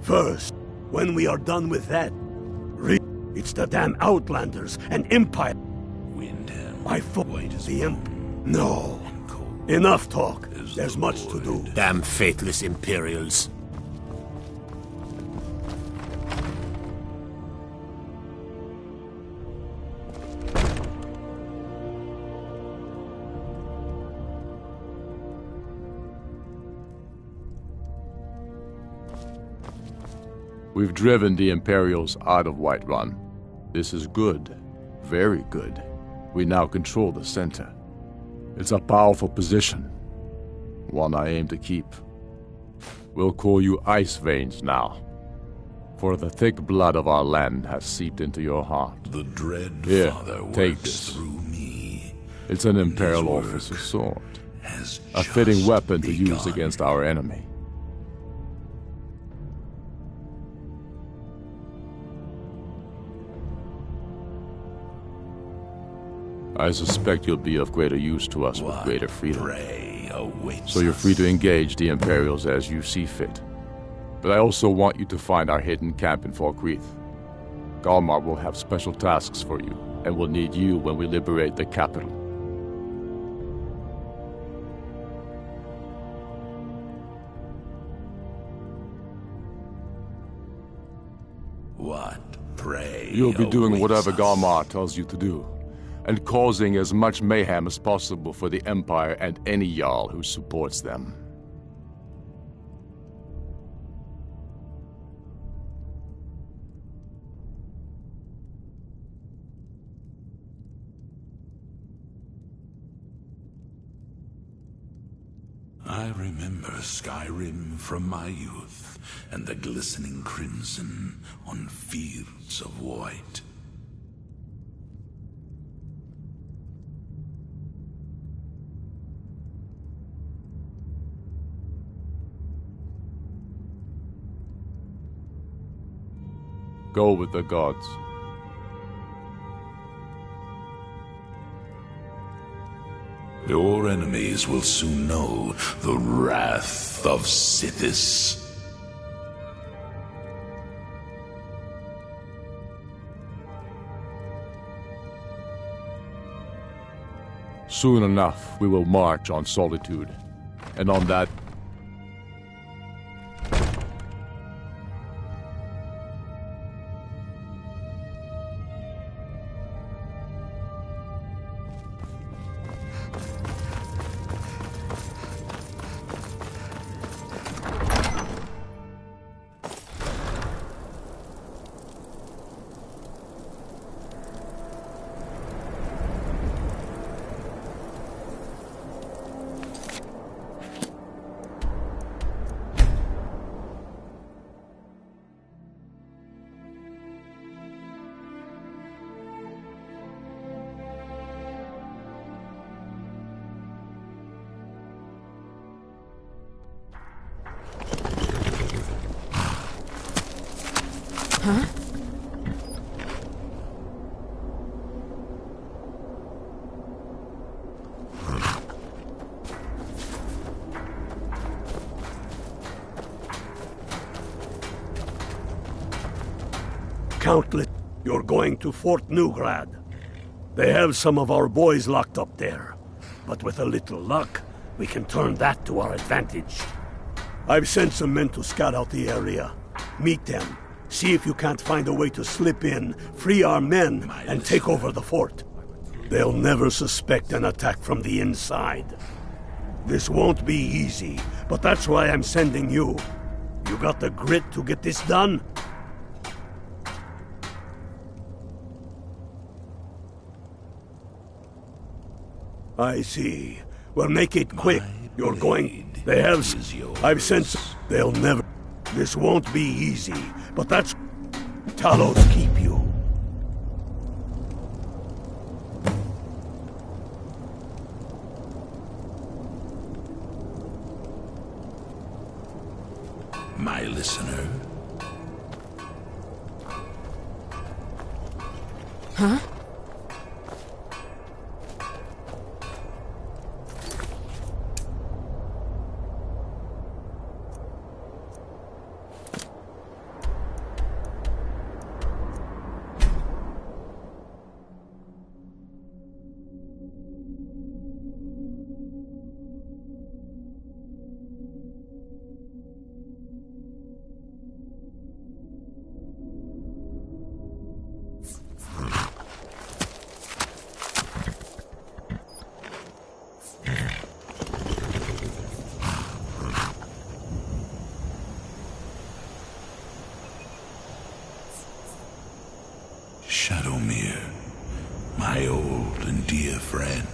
First, when we are done with that, it's the damn Outlanders and Empire. Windham. I fought the Imp. No. Enough talk. There's much to do. Damn faithless Imperials. We've driven the Imperials out of Whiterun. This is good. Very good. We now control the center. It's a powerful position. One I aim to keep. We'll call you Ice Veins now. For the thick blood of our land has seeped into your heart. The dread Here, Father take works this. through me. It's an Imperial His work officer's sword. Has A fitting just weapon to use begun. against our enemy. I suspect you'll be of greater use to us with What greater freedom. prey awaits So you're free to us? engage the Imperials as you see fit. But I also want you to find our hidden camp in Falkreath. Galmar will have special tasks for you, and will need you when we liberate the capital. What prey You'll be doing awaits whatever us? Galmar tells you to do, and causing as much mayhem as possible for the Empire and any Jarl who supports them. I remember Skyrim from my youth, and the glistening crimson on fields of white. Go with the gods. Your enemies will soon know the wrath of Sithis. Soon enough, we will march on Solitude, and on that Countless. You're going to Fort Newgrad. They have some of our boys locked up there. But with a little luck, we can turn that to our advantage. I've sent some men to scout out the area. Meet them. See if you can't find a way to slip in, free our men, and take over the fort. They'll never suspect an attack from the inside. This won't be easy, but that's why I'm sending you. You got the grit to get this done? I see. Well, make it quick. You're going... They have... I've sent... They'll never... This won't be easy, but that's... Talos keep you. My listener. Huh? my old and dear friend.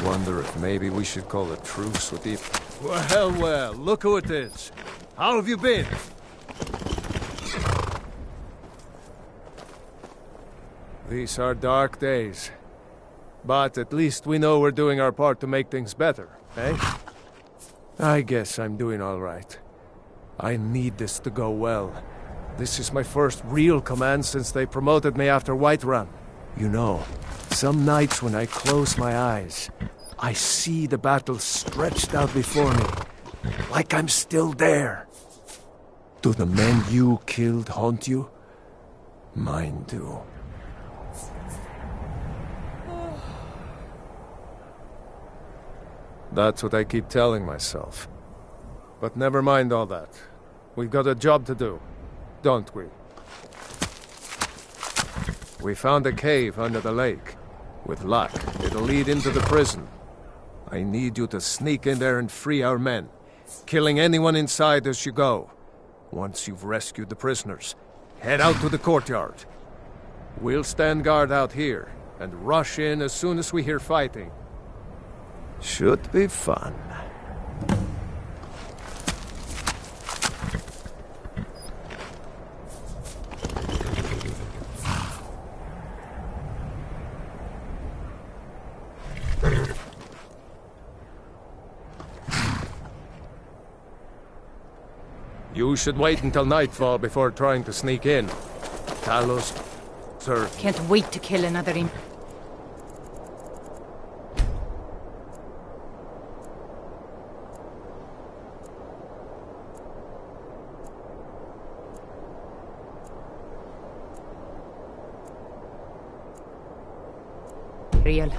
Wonder if maybe we should call a truce with the... Well, look who it is. How have you been? These are dark days. But at least we know we're doing our part to make things better, eh? I guess I'm doing all right. I need this to go well. This is my first real command since they promoted me after Whiterun. You know, some nights when I close my eyes, I see the battle stretched out before me, like I'm still there. Do the men you killed haunt you? Mine do. That's what I keep telling myself. But never mind all that. We've got a job to do, don't we? We found a cave under the lake. With luck, it'll lead into the prison. I need you to sneak in there and free our men, killing anyone inside as you go. Once you've rescued the prisoners, head out to the courtyard. We'll stand guard out here and rush in as soon as we hear fighting. Should be fun. You should wait until nightfall before trying to sneak in. Talos, sir. Can't wait to kill another Imperial.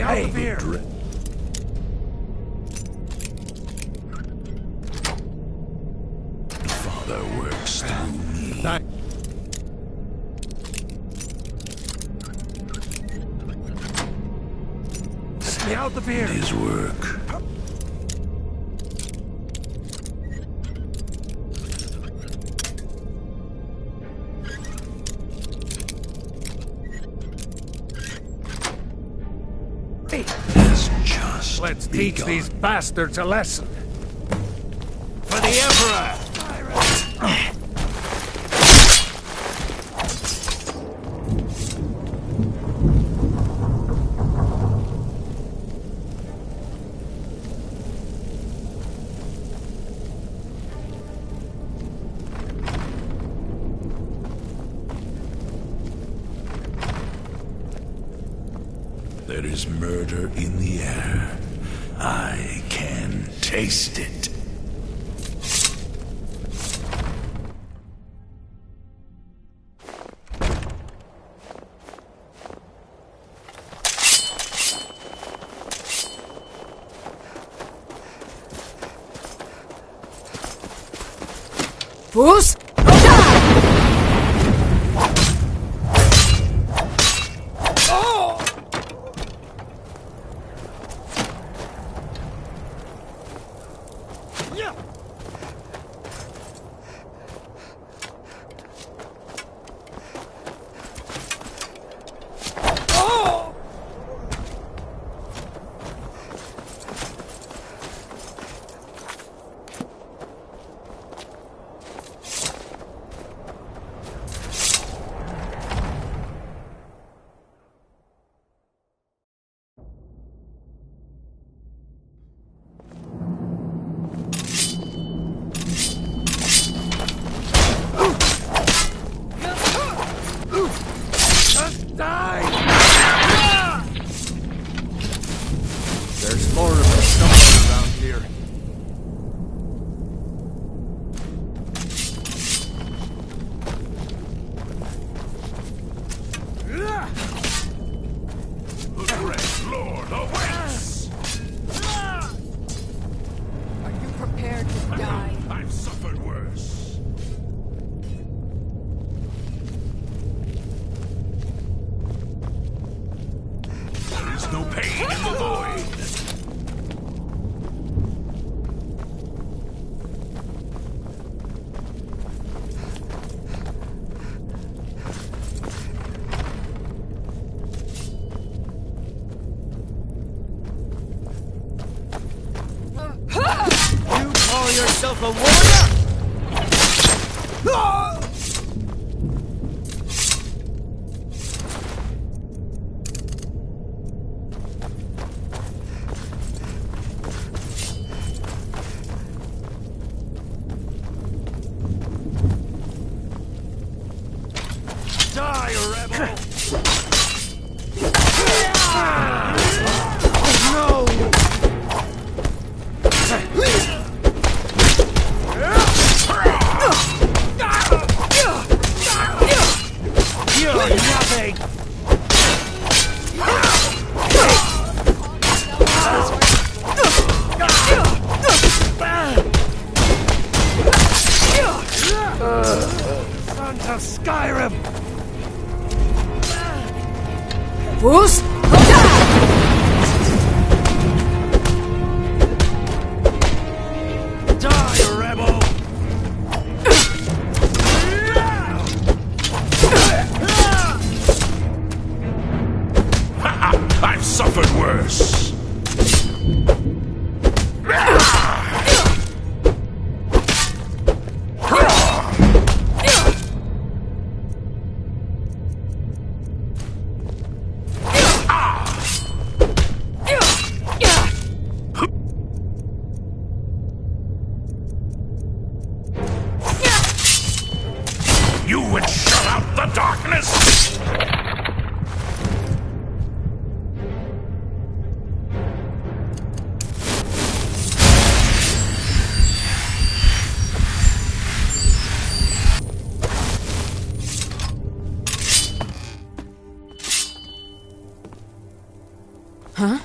out of here! Father works through me. Get me out of here! His work. Has just Let's teach begun. these bastards a lesson. For the Emperor! There is murder in the air. I can taste it. Boost! There's more of them somewhere around here. The Great Lord awaits! Are you prepared to die? I've suffered worse. There is no pain in the void. You call yourself a warrior? Die, rebel! Oh no! You're nothing! Sons of Skyrim! Boost! Die, rebel! I've suffered worse. You would shut out the darkness? Huh?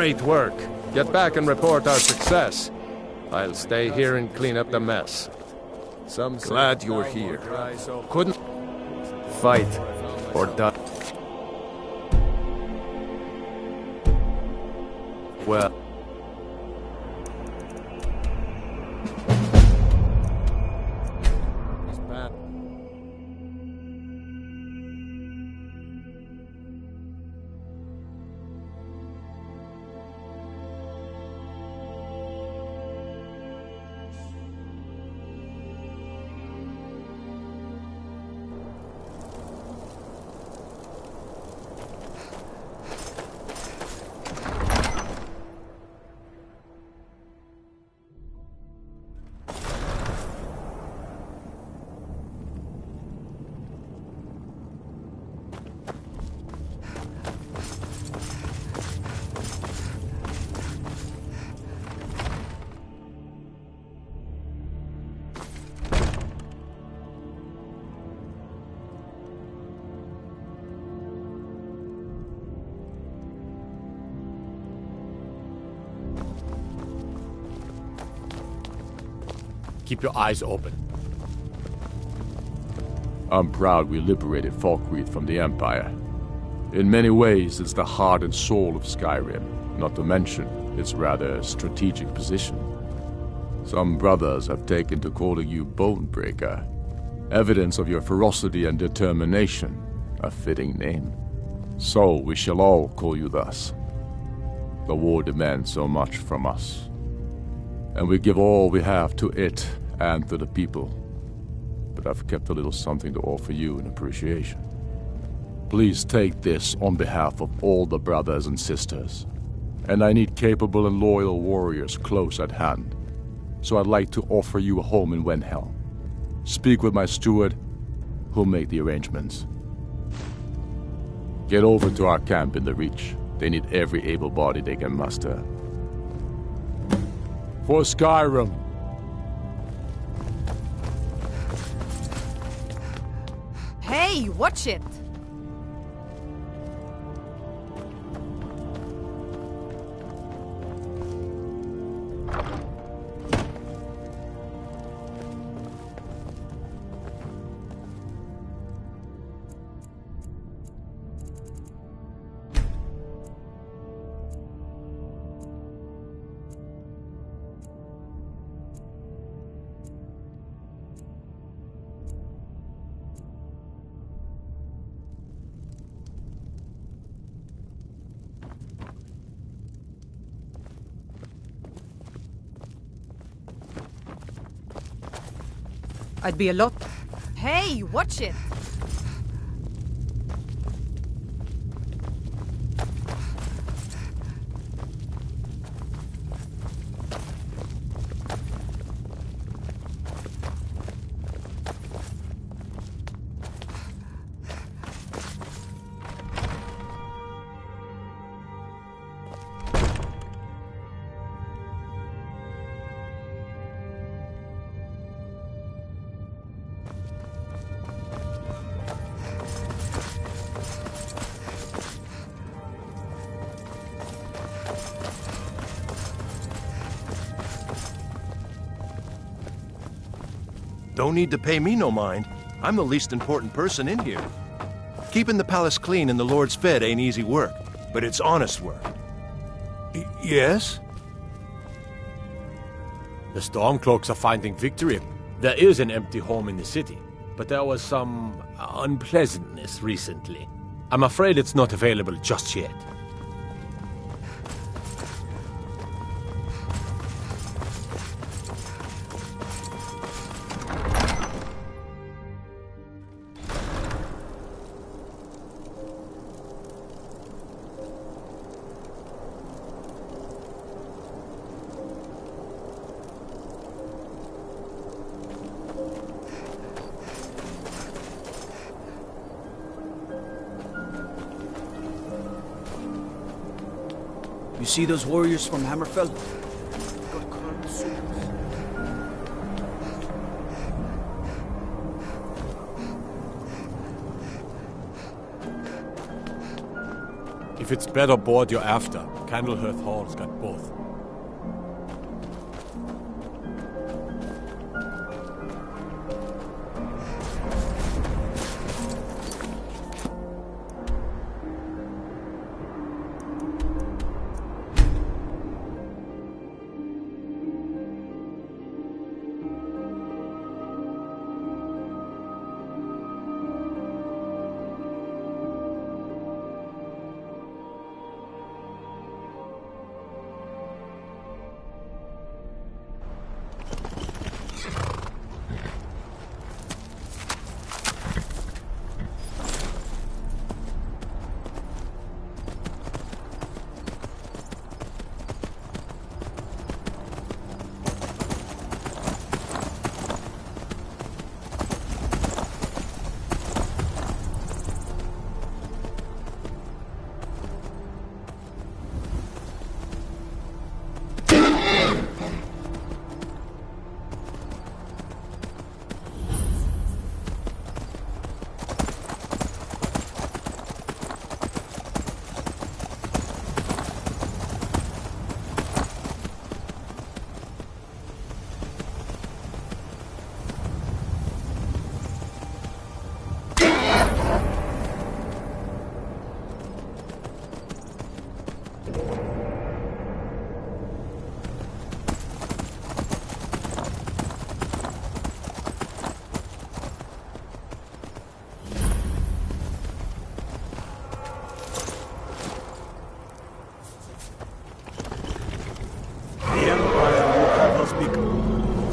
Great work. Get back and report our success. I'll stay here and clean up the mess. Glad you're here. Couldn't Fight or die. Well, keep your eyes open. I'm proud we liberated Falkreath from the Empire. In many ways, it's the heart and soul of Skyrim, not to mention its rather strategic position. Some brothers have taken to calling you Bonebreaker, evidence of your ferocity and determination, a fitting name. So we shall all call you thus. The war demands so much from us, and we give all we have to it and to the people. But I've kept a little something to offer you in appreciation. Please take this on behalf of all the brothers and sisters. And I need capable and loyal warriors close at hand. So I'd like to offer you a home in Wenhelm. Speak with my steward, who'll make the arrangements. Get over to our camp in the Reach. They need every able body they can muster. For Skyrim! Hey, watch it! I'd be a lot. Hey, watch it! don't need to pay me no mind. I'm the least important person in here. Keeping the palace clean and the Lords fed ain't easy work, but it's honest work. Yes? The Stormcloaks are finding victory. There is an empty home in the city, but there was some unpleasantness recently. I'm afraid it's not available just yet. see those warriors from Hammerfell? If it's bed or board you're after, Candlehearth Hall's got both.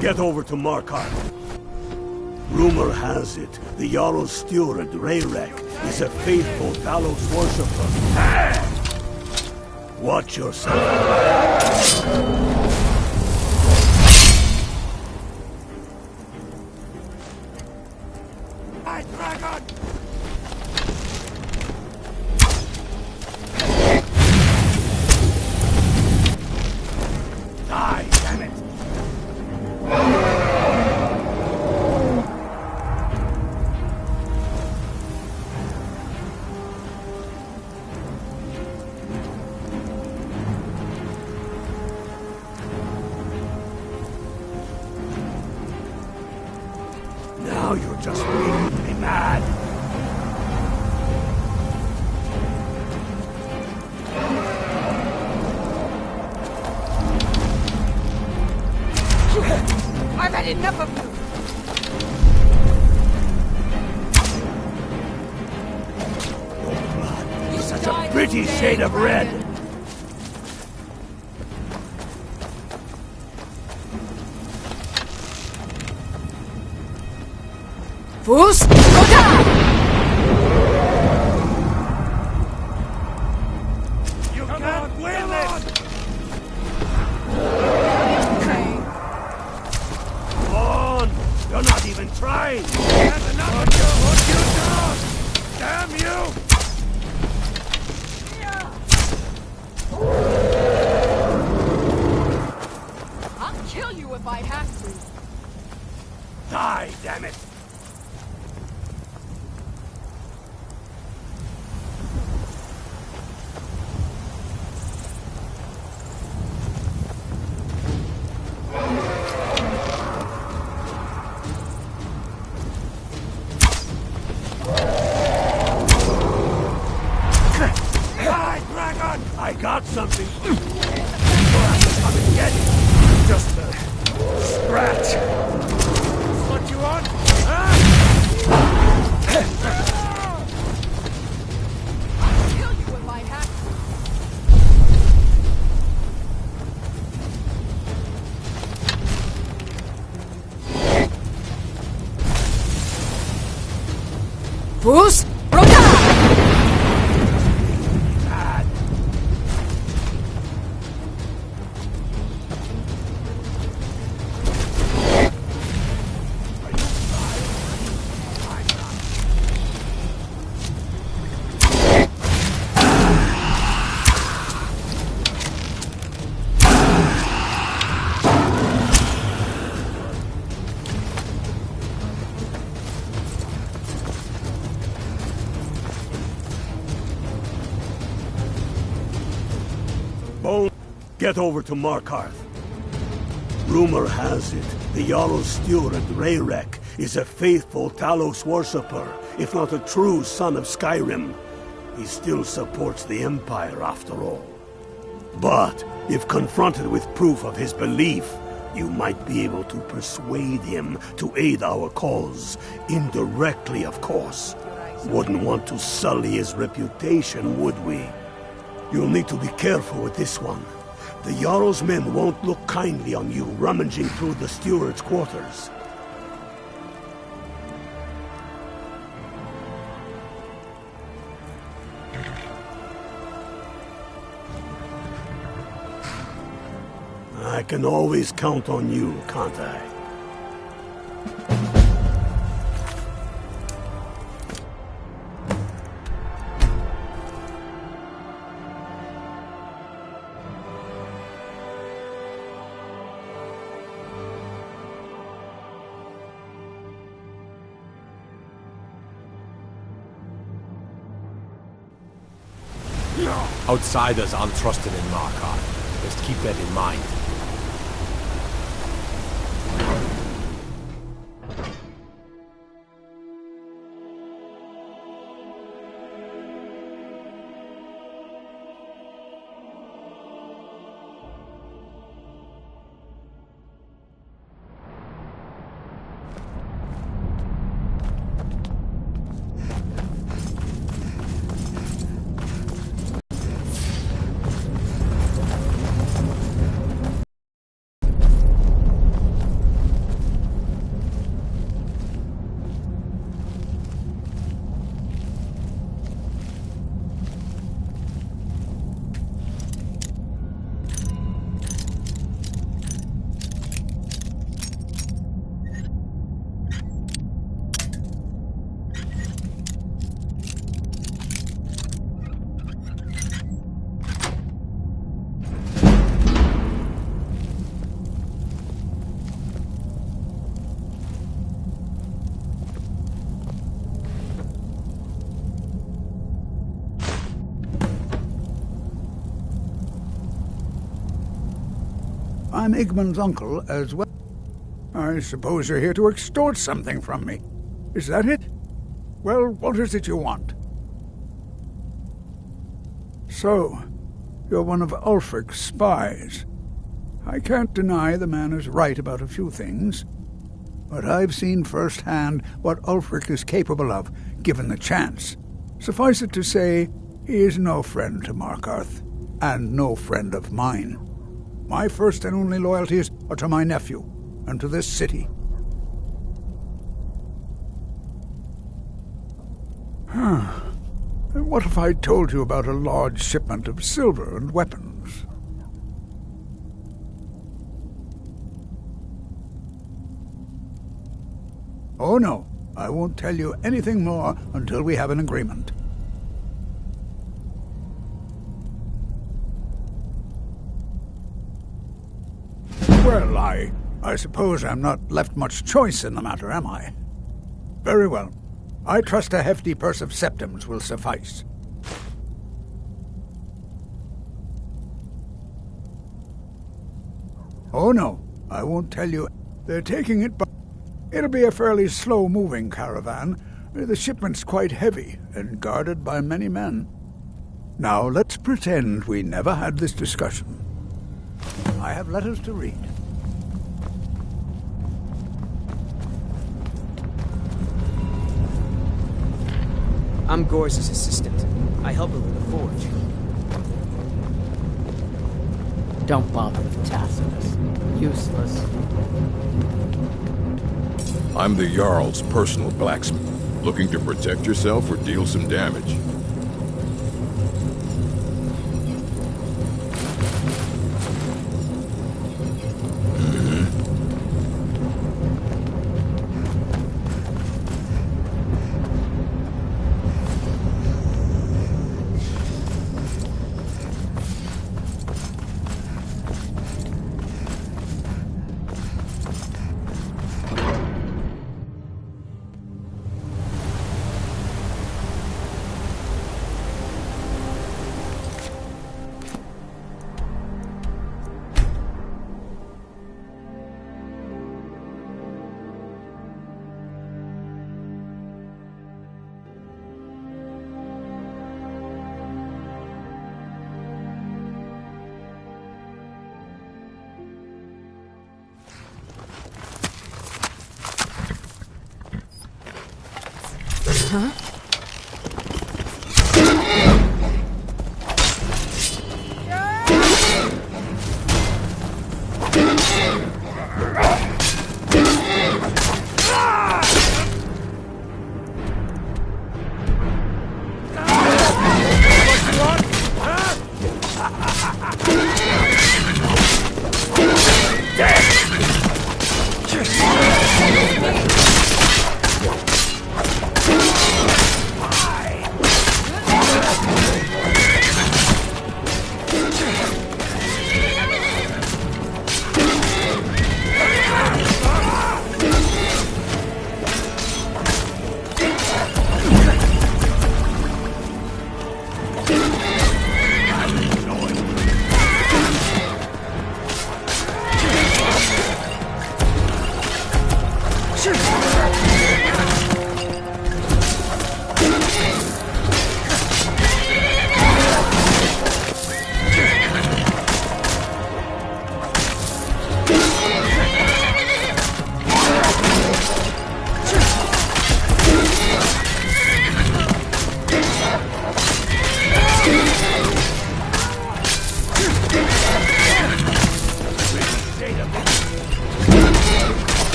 Get over to Markarth. Rumor has it, the Jarl's steward, Rayrek, is a faithful Talos worshipper. Watch yourself. My dragon! Die, damn it! Now you're just making me mad. I've had enough of you! Your blood is such a pretty shade of red. Fus, go die! You can't win this! Come on! You're not even trying! That's enough of you! Put you down! Damn you! I'll kill you if I have to. Die, damn it! I got something. You'll have to come and get it. Just a scratch. What you want? I'll kill you if I have to. Fus, Rota! Get over to Markarth. Rumor has it, the Jarl's steward, Rayrek, is a faithful Talos worshipper, if not a true son of Skyrim. He still supports the Empire, after all. But, if confronted with proof of his belief, you might be able to persuade him to aid our cause. Indirectly, of course. Wouldn't want to sully his reputation, would we? You'll need to be careful with this one. The Jarl's men won't look kindly on you rummaging through the steward's quarters. I can always count on you, can't I? Outsiders aren't trusted in Markarth. Just keep that in mind. I'm Igmund's uncle as well. I suppose you're here to extort something from me. Is that it? Well, what is it you want? So, you're one of Ulfric's spies. I can't deny the man is right about a few things, but I've seen firsthand what Ulfric is capable of, given the chance. Suffice it to say, he is no friend to Markarth, and no friend of mine. My first and only loyalties are to my nephew, and to this city. What if I told you about a large shipment of silver and weapons? Oh no, I won't tell you anything more until we have an agreement. Well, I suppose I'm not left much choice in the matter, am I? Very well. I trust a hefty purse of septims will suffice. Oh no, I won't tell you. They're taking it, but it'll be a fairly slow-moving caravan. The shipment's quite heavy and guarded by many men. Now, let's pretend we never had this discussion. I have letters to read. I'm Gor's assistant. I help her with the forge. Don't bother with Tacitus. Useless. I'm the Jarl's personal blacksmith. Looking to protect yourself or deal some damage? Huh?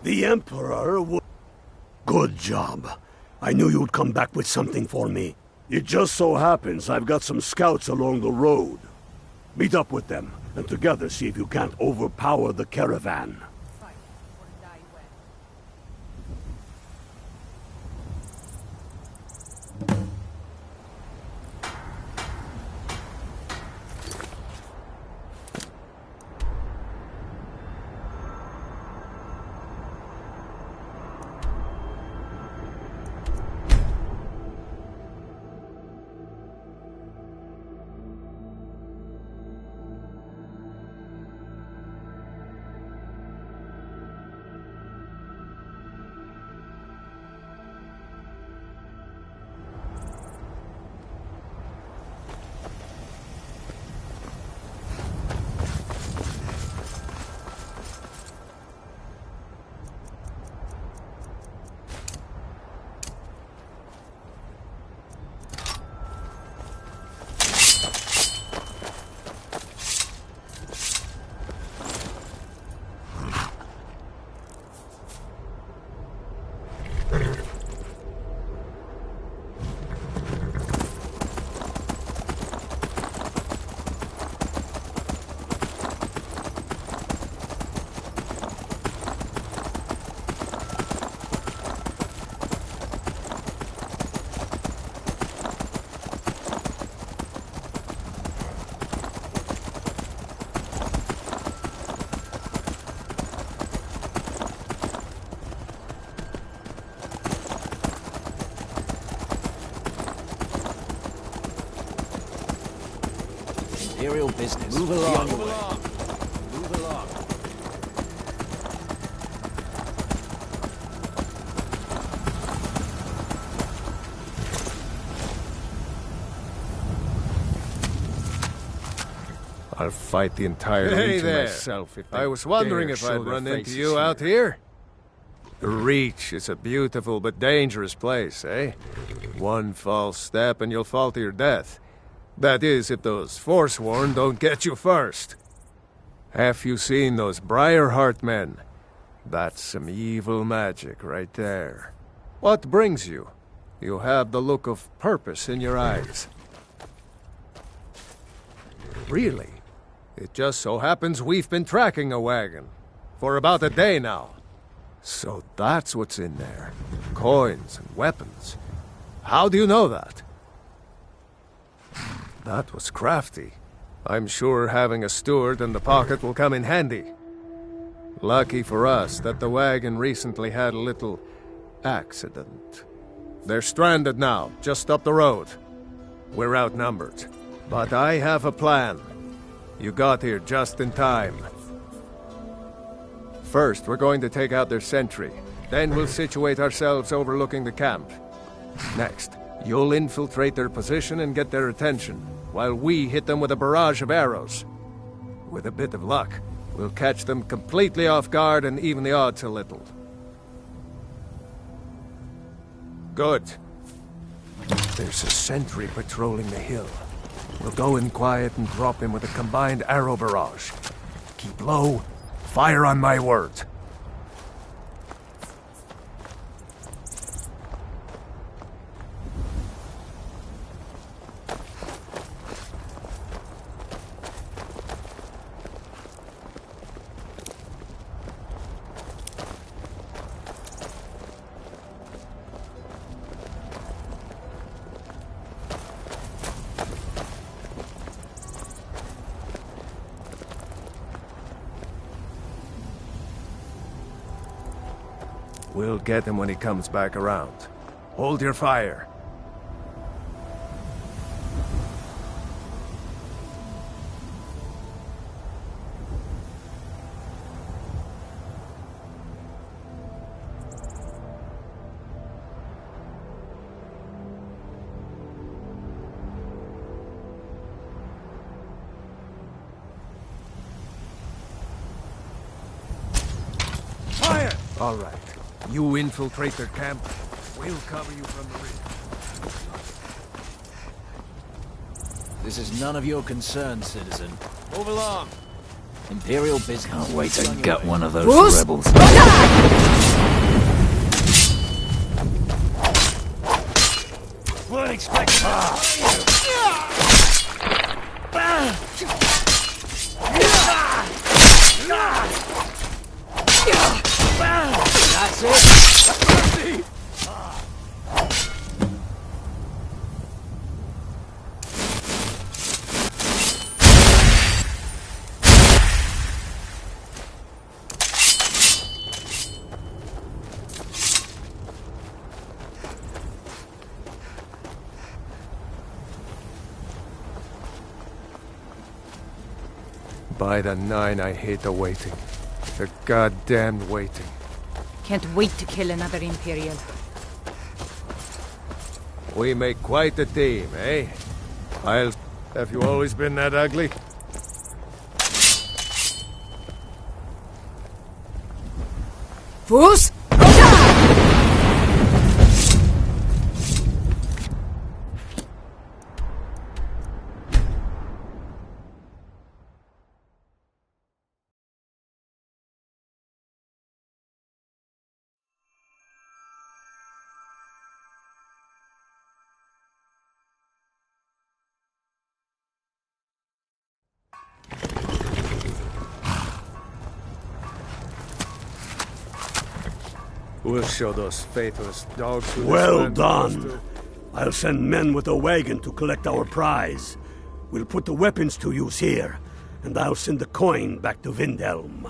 The Emperor would... Good job. I knew you'd come back with something for me. It just so happens I've got some scouts along the road. Meet up with them, and together see if you can't overpower the caravan. Imperial business. Move Be along. on your Move way. along. Move along. I'll fight the entire Hey region there. myself if I was wondering if I'd run into you out here. The Reach is a beautiful but dangerous place, eh? One false step and you'll fall to your death. That is, if those Forsworn don't get you first. Have you seen those Briarheart men? That's some evil magic right there. What brings you? You have the look of purpose in your eyes. Really? It just so happens we've been tracking a wagon for about a day now. So that's what's in there. Coins and weapons. How do you know that? That was crafty. I'm sure having a steward in the pocket will come in handy. Lucky for us that the wagon recently had a little accident. They're stranded now, just up the road. We're outnumbered, but I have a plan. You got here just in time. First, we're going to take out their sentry. Then we'll situate ourselves overlooking the camp. Next, you'll infiltrate their position and get their attention, while we hit them with a barrage of arrows. With a bit of luck, we'll catch them completely off guard and even the odds a little. Good. There's a sentry patrolling the hill. We'll go in quiet and drop him with a combined arrow barrage. Keep low. Fire on my word. We'll get him when he comes back around. Hold your fire. Fire! All right. You infiltrate their camp, we'll cover you from the rear. This is none of your concern, citizen. Move along. Imperial business. Can't wait to Be on your gut way. one of those Bruce? rebels. Weren't expecting That's it. By the 9, I hate the waiting. The goddamned waiting. Can't wait to kill another Imperial. We make quite a team, eh? Have you always been that ugly? Fus! We'll show those faithless dogs who this Well land belongs done. to. I'll send men with a wagon to collect our prize. We'll put the weapons to use here, and I'll send the coin back to Vindhelm.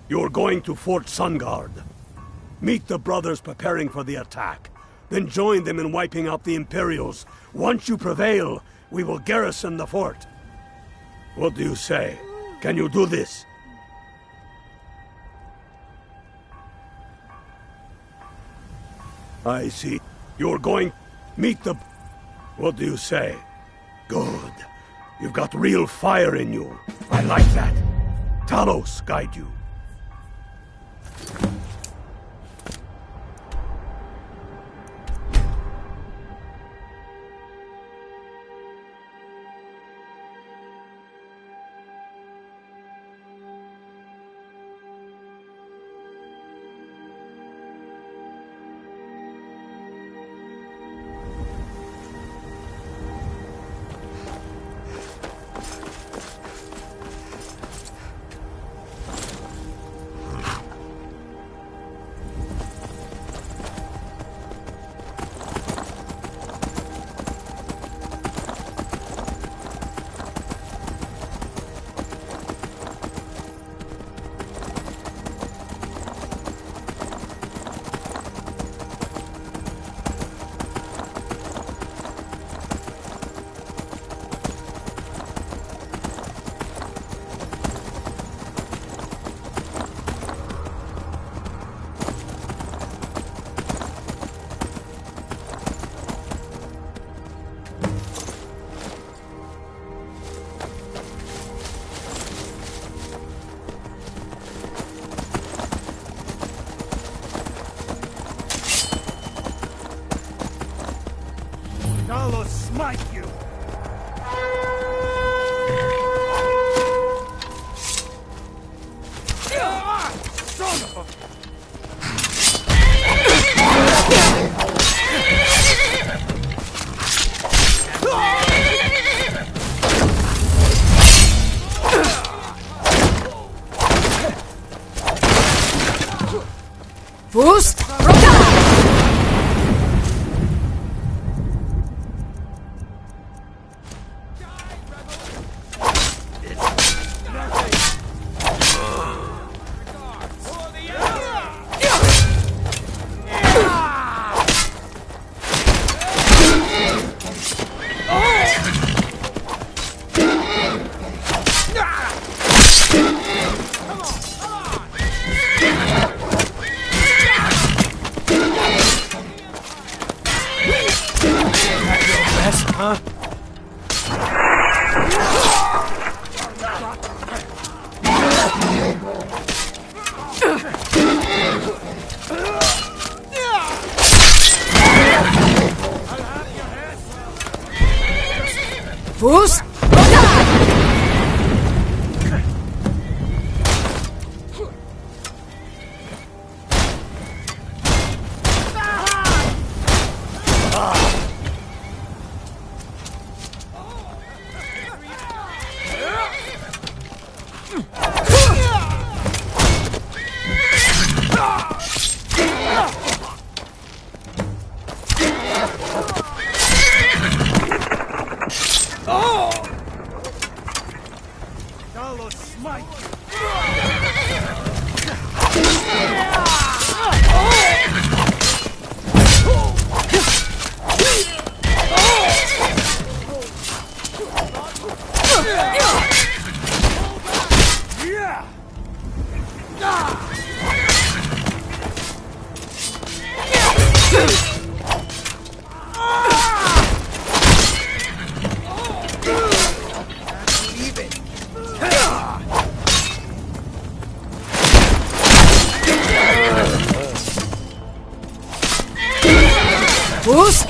You're going to Fort Sungard. Meet the brothers preparing for the attack. Then join them in wiping out the Imperials. Once you prevail, we will garrison the fort. What do you say? Can you do this? I see. You're going... meet the... What do you say? Good. You've got real fire in you. I like that. Talos guide you. Talos smite you! Son of a... Boost! Roka! Boost! Talos smite Boost!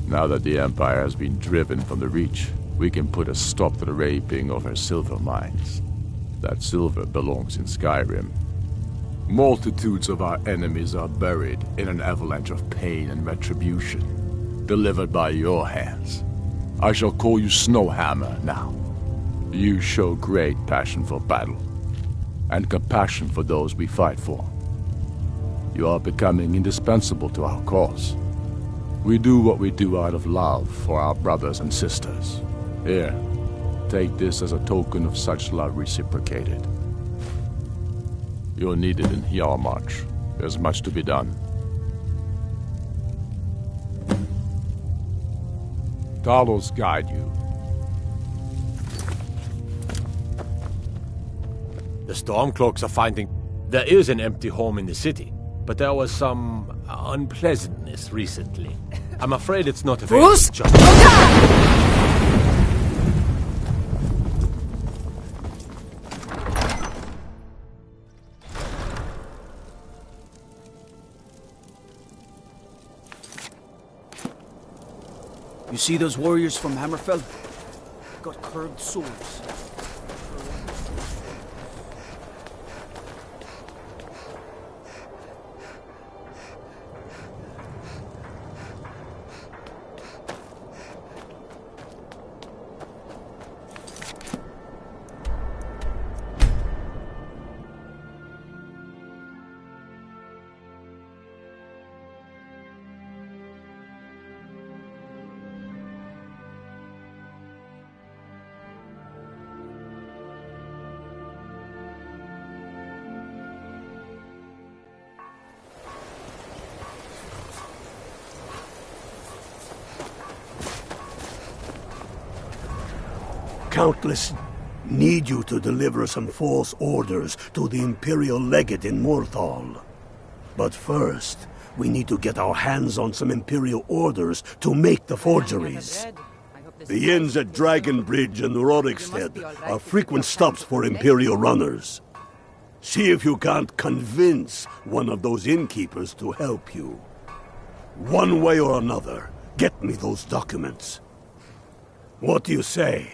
Now that the Empire has been driven from the Reach, we can put a stop to the raping of her silver mines. That silver belongs in Skyrim. Multitudes of our enemies are buried in an avalanche of pain and retribution, delivered by your hands. I shall call you Snowhammer now. You show great passion for battle, and compassion for those we fight for. You are becoming indispensable to our cause. We do what we do out of love for our brothers and sisters. Here, take this as a token of such love reciprocated. You're needed in Hjalmarch. There's much to be done. Talos guide you. The Stormcloaks are finding there is an empty home in the city, but there was some unpleasantness recently. I'm afraid it's not available. You see those warriors from Hammerfell? Got curved swords. Countless need you to deliver some false orders to the Imperial Legate in Morthal. But first, we need to get our hands on some Imperial orders to make the forgeries. The inns at Dragon Bridge and Rorikstead are frequent stops for Imperial runners. See if you can't convince one of those innkeepers to help you. One way or another, get me those documents. What do you say?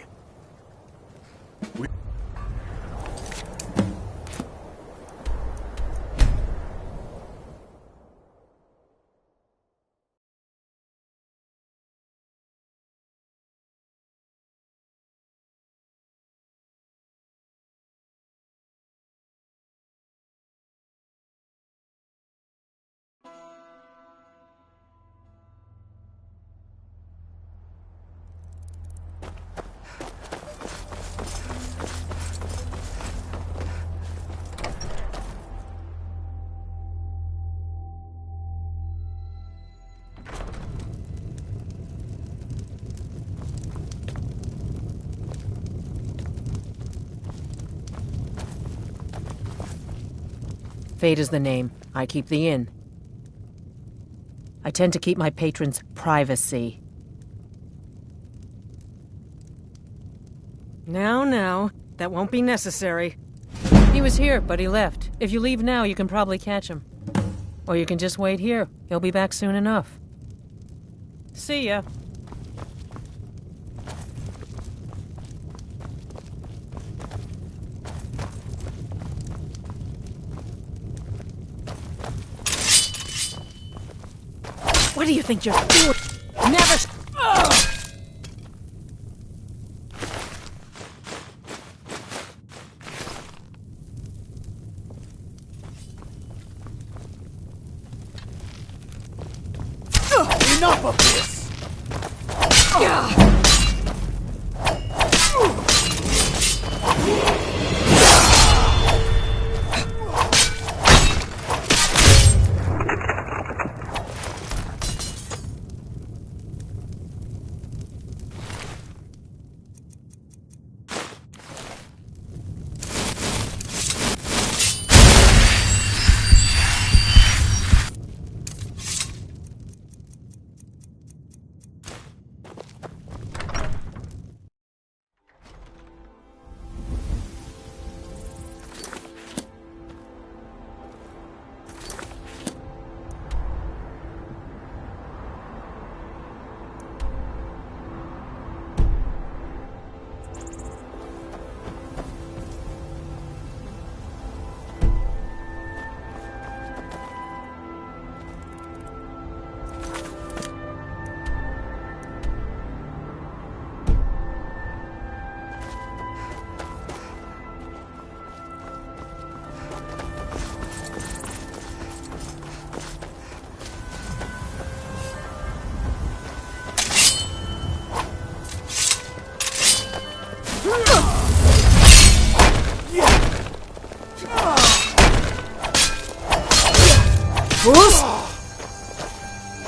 Fate is the name. I keep the inn. I tend to keep my patrons' privacy. Now, that won't be necessary. He was here, but he left. If you leave now, you can probably catch him. Or you can just wait here. He'll be back soon enough. See ya. What do you think you're doing? Never... Enough of this!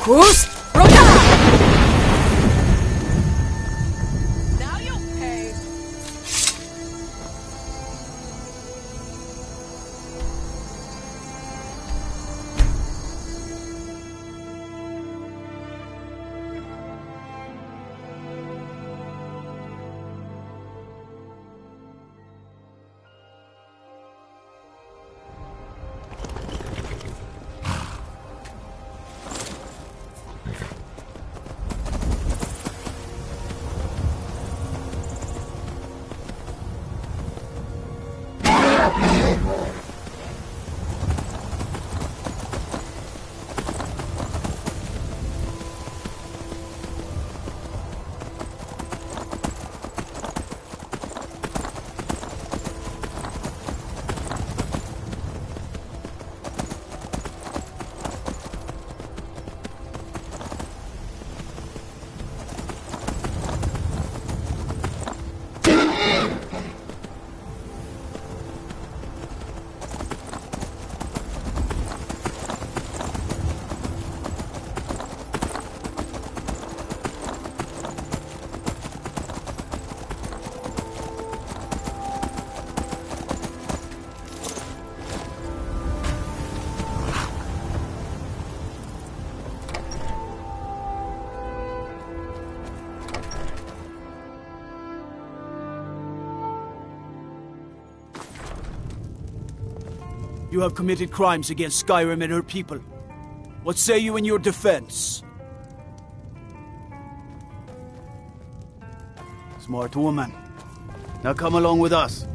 Who's? Roka! Now you'll pay. You have committed crimes against Skyrim and her people. What say you in your defense? Smart woman. Now come along with us.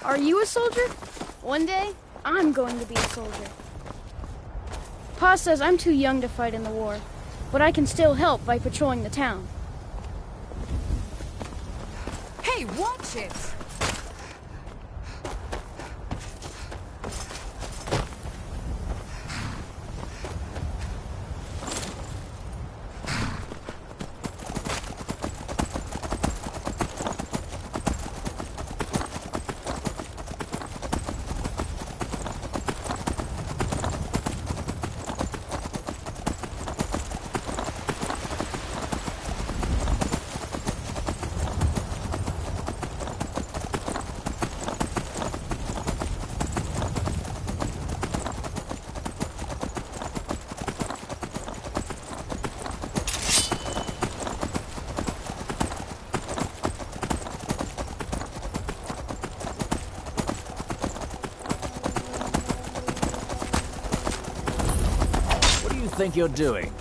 Are you a soldier? One day, I'm going to be a soldier. Pa says I'm too young to fight in the war, but I can still help by patrolling the town. Hey, watch it! Think you're doing?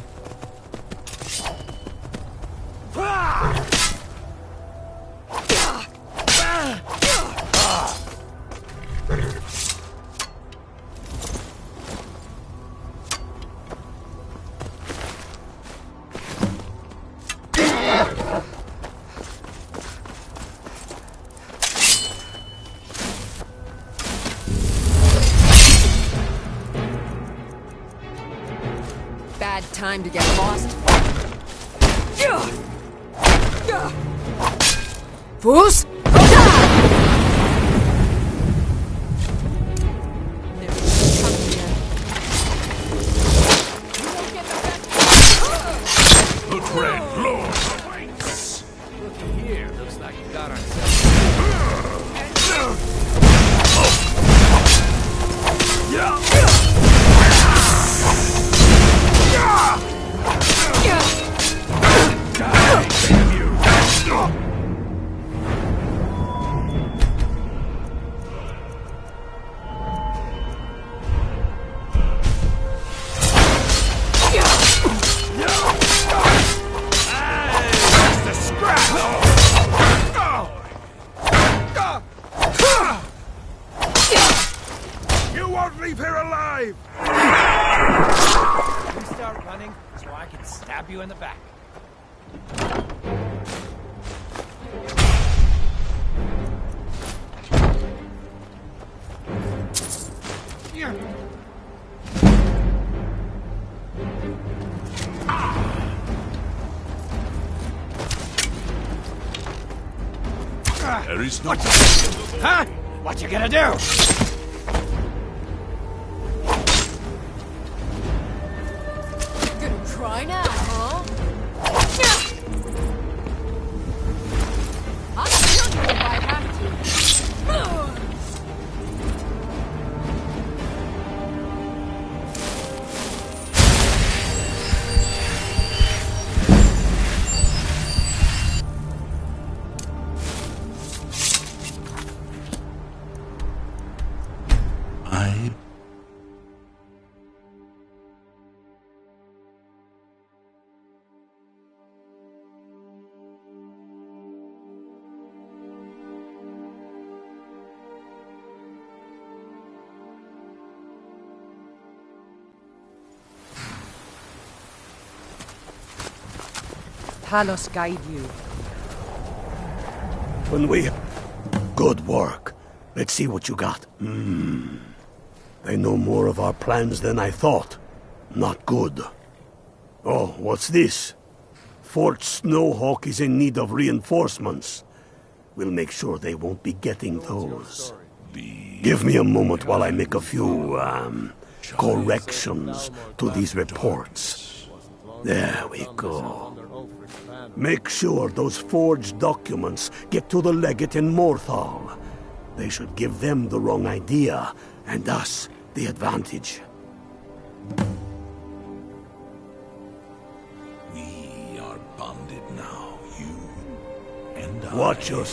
Bad time to get lost. Fus! The Dread Lord awaits! Looky here, looks like we got ourselves. you in the back. Here. There is no... Huh? What you gonna do? Gonna try now, huh? I'll kill you if I have to. Talos guide you. When we... Good work. Let's see what you got. They know more of our plans than I thought. Not good. Oh, what's this? Fort Snowhawk is in need of reinforcements. We'll make sure they won't be getting those. Give me a moment while I make a few, corrections to these reports. There we go. Make sure those forged documents get to the legate in Morthal. They should give them the wrong idea, and us the advantage. We are bonded now, you and I. Watch your...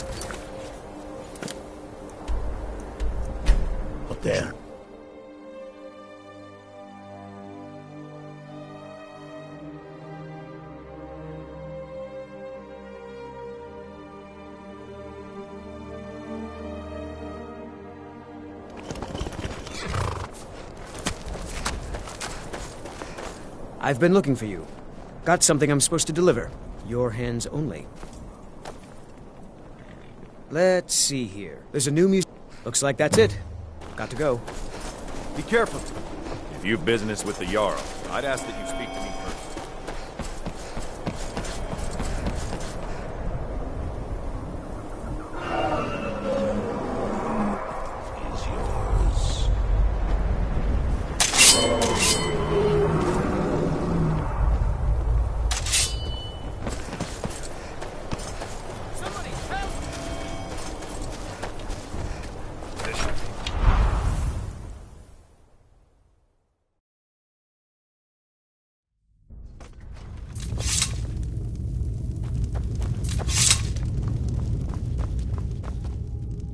Up there. I've been looking for you. Got something I'm supposed to deliver. Your hands only. Let's see here. There's a new museum. Looks like that's it. Got to go. Be careful. If you've business with the Jarl, I'd ask that you speak to me first.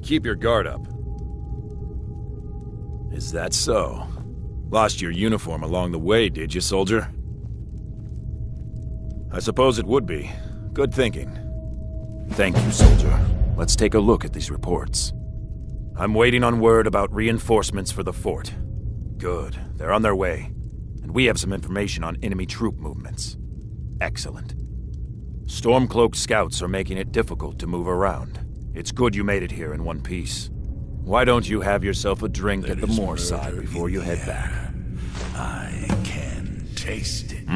Keep your guard up. Is that so? Lost your uniform along the way, did you, soldier? I suppose it would be. Good thinking. Thank you, soldier. Let's take a look at these reports. I'm waiting on word about reinforcements for the fort. Good. They're on their way. And we have some information on enemy troop movements. Excellent. Stormcloaked scouts are making it difficult to move around. It's good you made it here in one piece. Why don't you have yourself a drink at the moorside before you head back? I can taste it.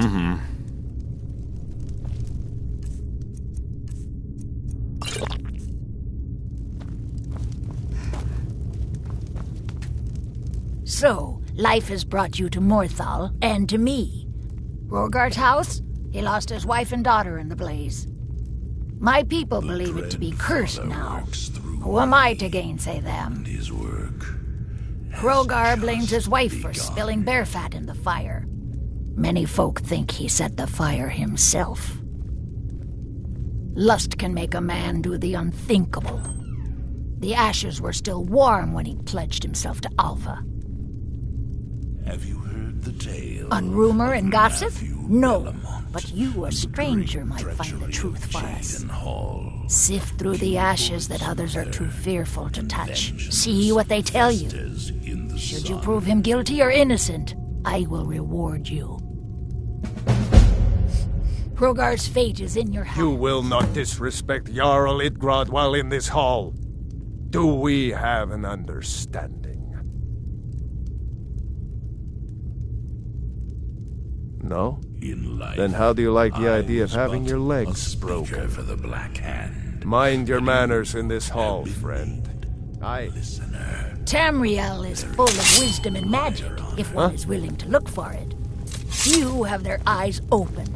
So, life has brought you to Morthal, and to me. Rorgar's house? He lost his wife and daughter in the blaze. My people believe it to be cursed now. Who am I to gainsay them? Rogar blames his wife for spilling bear fat in the fire. Many folk think he set the fire himself. Lust can make a man do the unthinkable. The ashes were still warm when he pledged himself to Alva. Have you heard the tale? On rumor and gossip? No. But you, a stranger, might find the truth for us. Sift through the ashes that others are too fearful to touch. See what they tell you. Should you prove him guilty or innocent, I will reward you. Hrogar's fate is in your hands. You will not disrespect Jarl Idgrod while in this hall. Do we have an understanding? No? In life, then how do you like the I idea of was having but your a legs speaker broken? for the Black Hand. Mind your manners in this hall, friend. Listener. Tamriel is full of wisdom and magic, if one is willing to look for it. Few have their eyes open.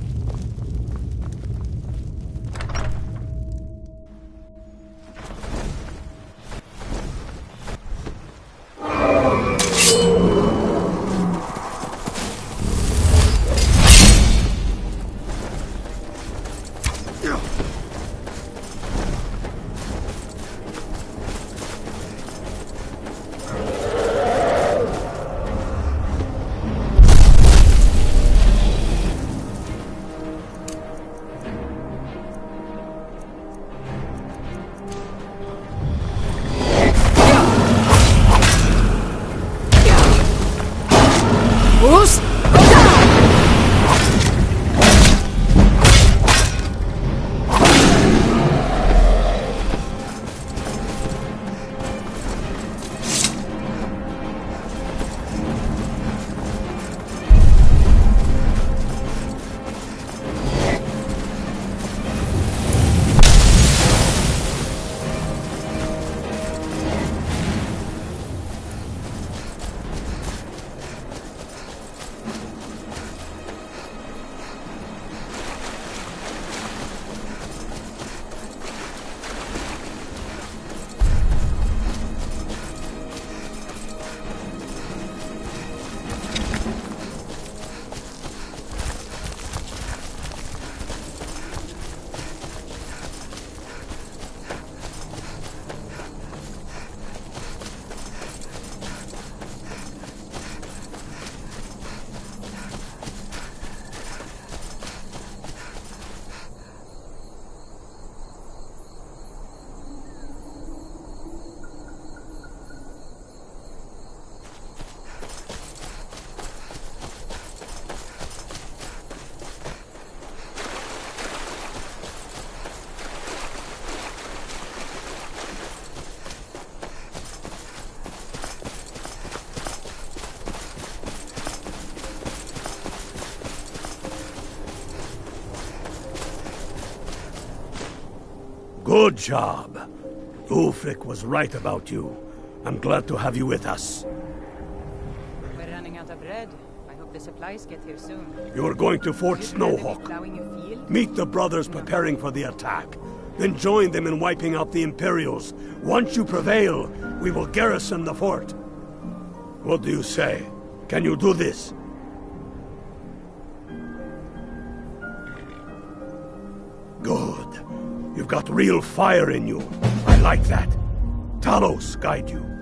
Good job. Ulfric was right about you. I'm glad to have you with us. We're running out of bread. I hope the supplies get here soon. You're going to Fort Snowhawk. Meet the brothers preparing for the attack. Then join them in wiping out the Imperials. Once you prevail, we will garrison the fort. What do you say? Can you do this? Good. You've got real fire in you. I like that. Talos guide you.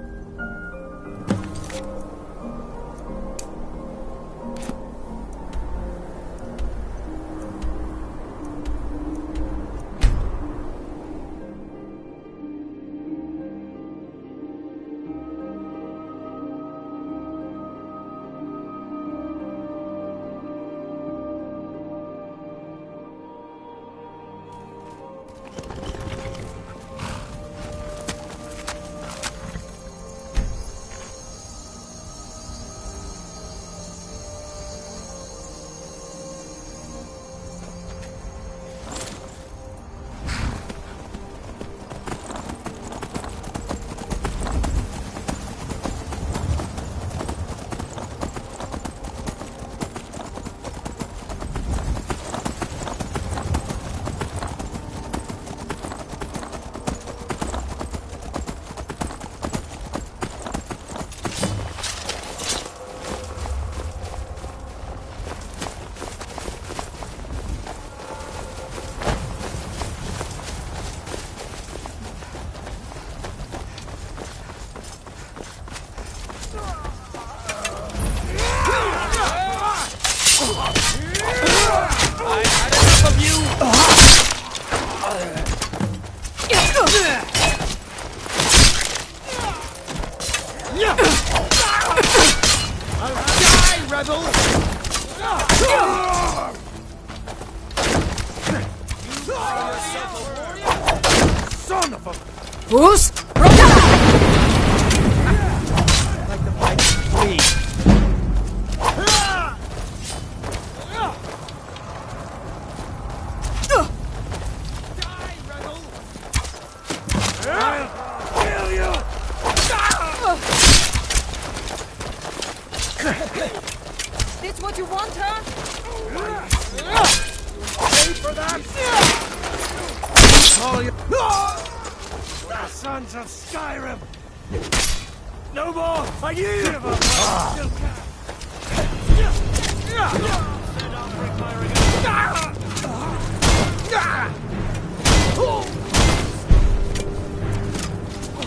Son of a... Boost! Roka! Like the fight, please. This what you want, huh? Pay for that! All you... The sons of Skyrim! No more! I give up!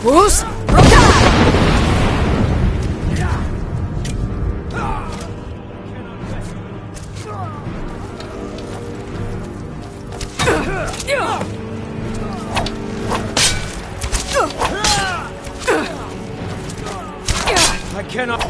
Boost! Roka! I cannot...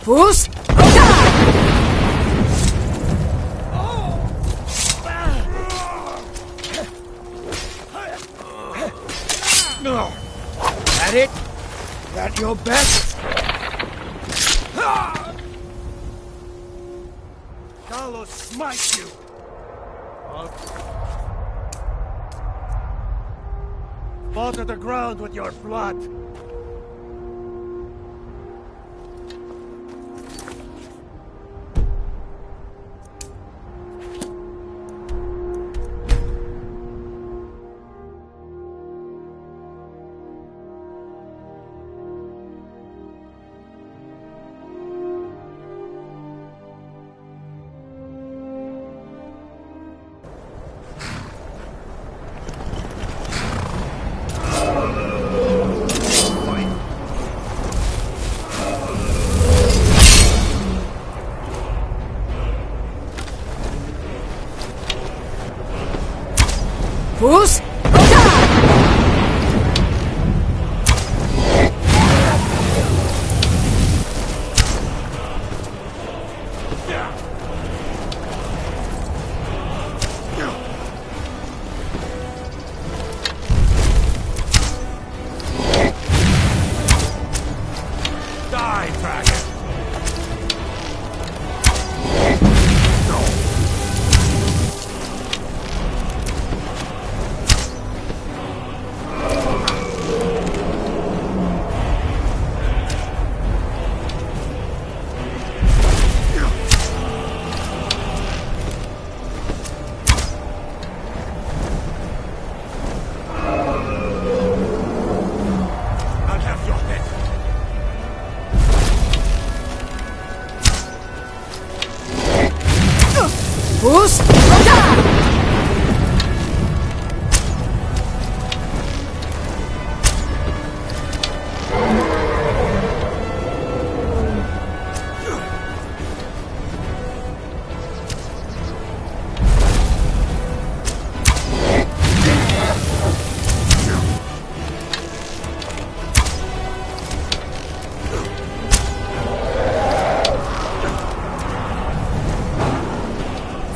Boost! Roka! That it? That your best? Carlos smite you! Fall to the ground with your blood! Boost! Roka! Die, dragon! I'll have your head. Boost! Roka!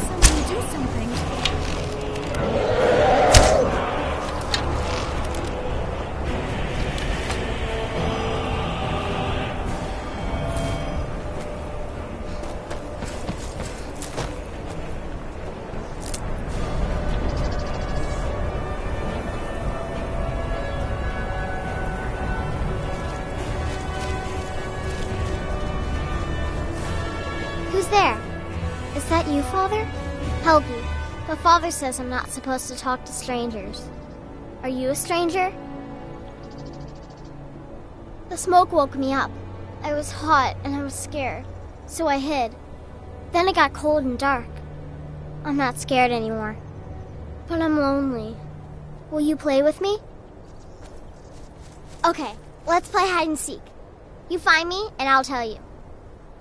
Someone there. Is that you, Father? Helgi, my father says I'm not supposed to talk to strangers. Are you a stranger? The smoke woke me up. I was hot and I was scared, so I hid. Then it got cold and dark. I'm not scared anymore, but I'm lonely. Will you play with me? Okay, let's play hide and seek. You find me and I'll tell you.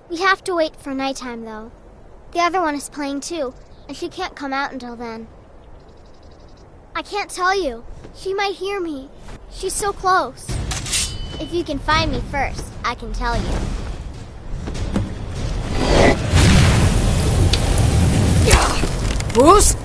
We have to wait for nighttime though. The other one is playing too, and she can't come out until then. I can't tell you. She might hear me. She's so close. If you can find me first, I can tell you. Who's?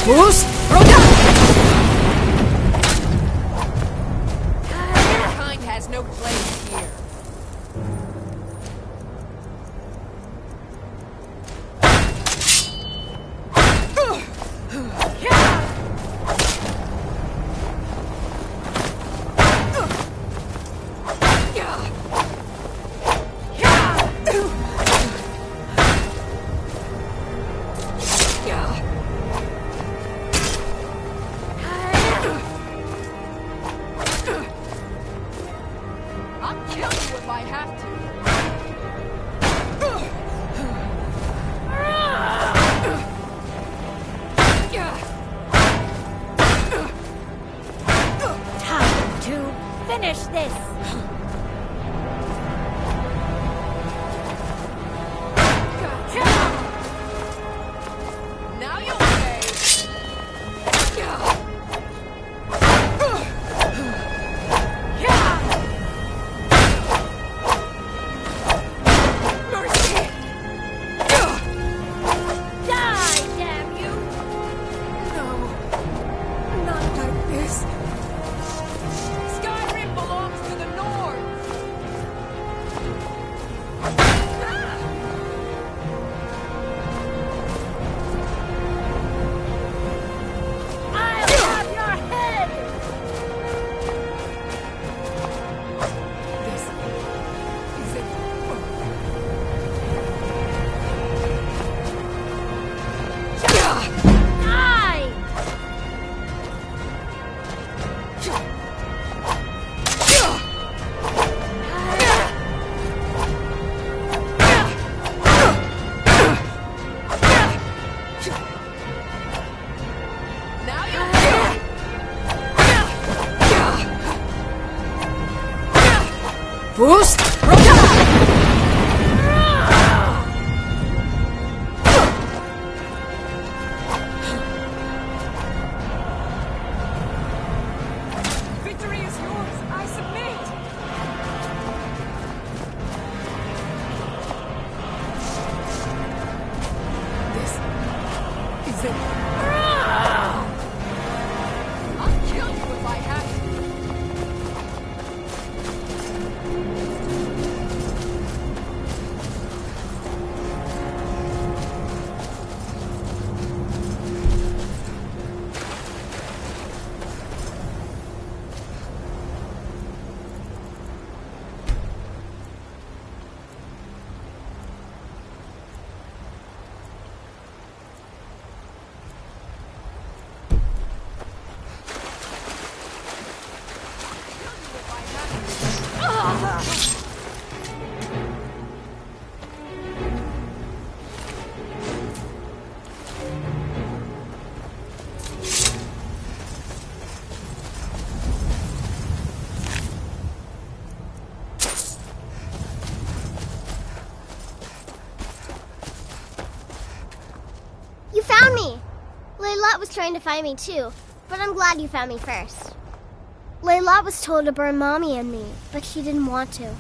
Who's? Kind has no place here. I'll kill you if I have to. Time to finish this. Now you'll pay. Skyrim belongs to the North! Boost! Roka! Victory is yours. I submit. This is it. I'll kill you if I have to. You found me! Layla was trying to find me too, but I'm glad you found me first. Layla was told to burn Mommy and me, but she didn't want to.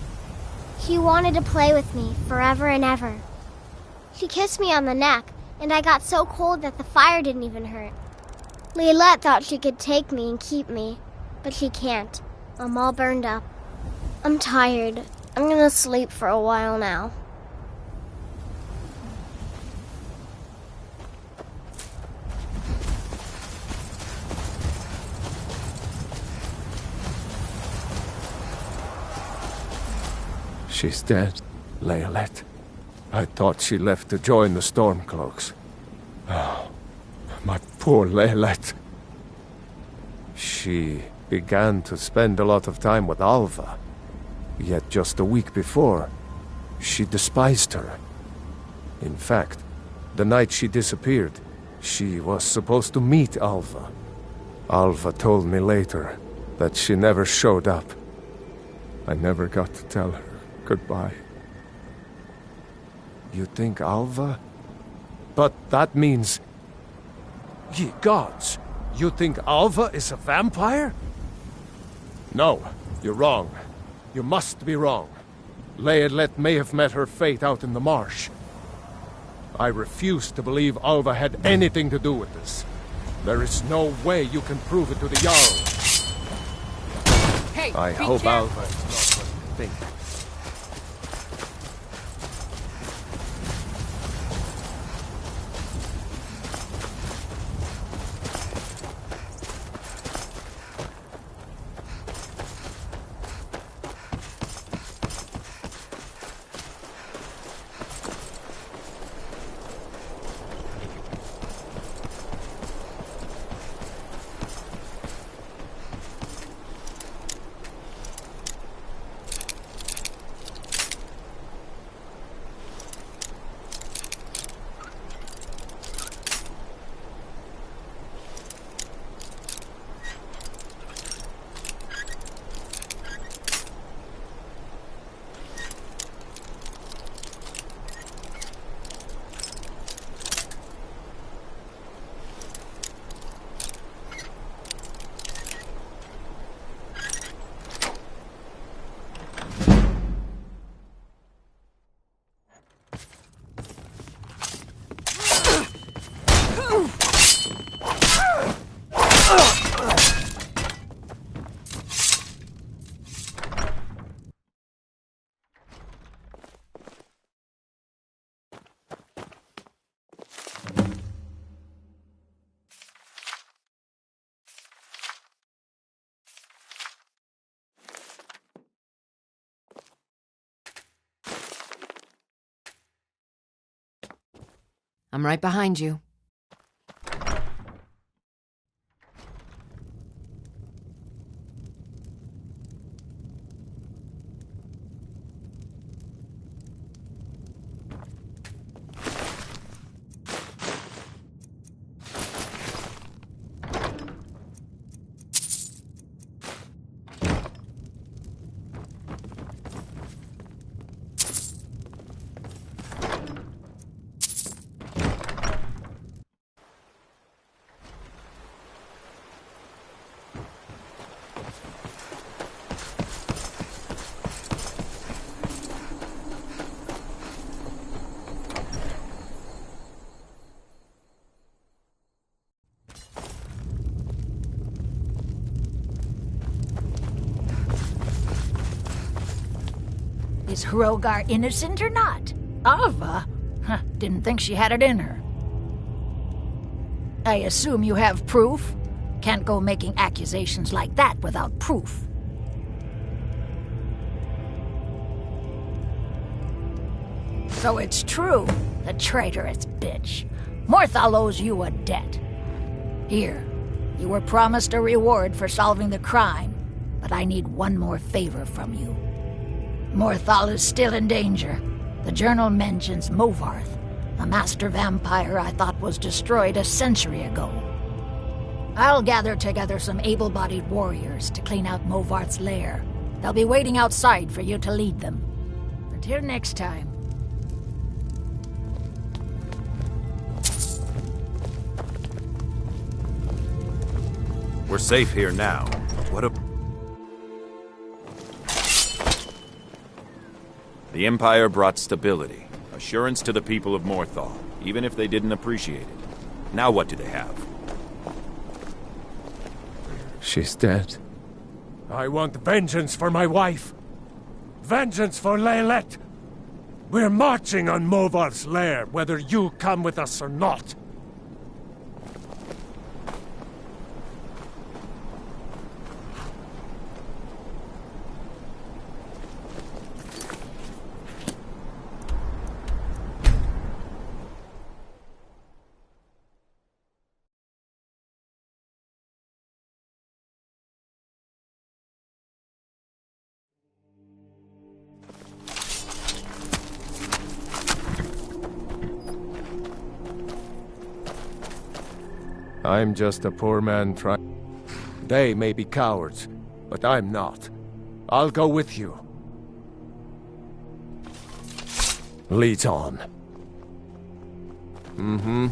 She wanted to play with me forever and ever. She kissed me on the neck, and I got so cold that the fire didn't even hurt. Layla thought she could take me and keep me, but she can't. I'm all burned up. I'm tired. I'm gonna sleep for a while now. She's dead, Leolette. I thought she left to join the Stormcloaks. Oh, my poor Leolette. She began to spend a lot of time with Alva. Yet just a week before, she despised her. In fact, the night she disappeared, she was supposed to meet Alva. Alva told me later that she never showed up. I never got to tell her goodbye. You think Alva? But that means... Ye gods! You think Alva is a vampire? No, you're wrong. You must be wrong. Leolette may have met her fate out in the marsh. I refuse to believe Alva had anything to do with this. There is no way you can prove it to the Jarl. Hey, I hope Alva is not what you think. I'm right behind you. Is Hrogar innocent or not? Ava? Huh, didn't think she had it in her. I assume you have proof? Can't go making accusations like that without proof. So it's true, the traitorous bitch. Morthal owes you a debt. Here, you were promised a reward for solving the crime, but I need one more favor from you. Morthal is still in danger. The journal mentions Movarth, a master vampire I thought was destroyed a century ago. I'll gather together some able-bodied warriors to clean out Movarth's lair. They'll be waiting outside for you to lead them. Until next time. We're safe here now. What a... The Empire brought stability, assurance to the people of Morthal, even if they didn't appreciate it. Now what do they have? She's dead. I want vengeance for my wife. Vengeance for Leylet. We're marching on Movarth's lair, whether you come with us or not. I'm just a poor man trying... They may be cowards, but I'm not. I'll go with you. Lead on. Mm-hmm.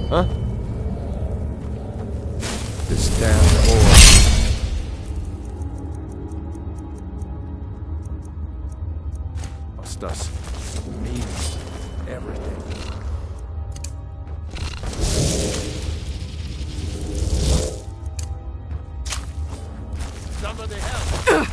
Huh? This damn ore. Cost us means everything. Somebody help!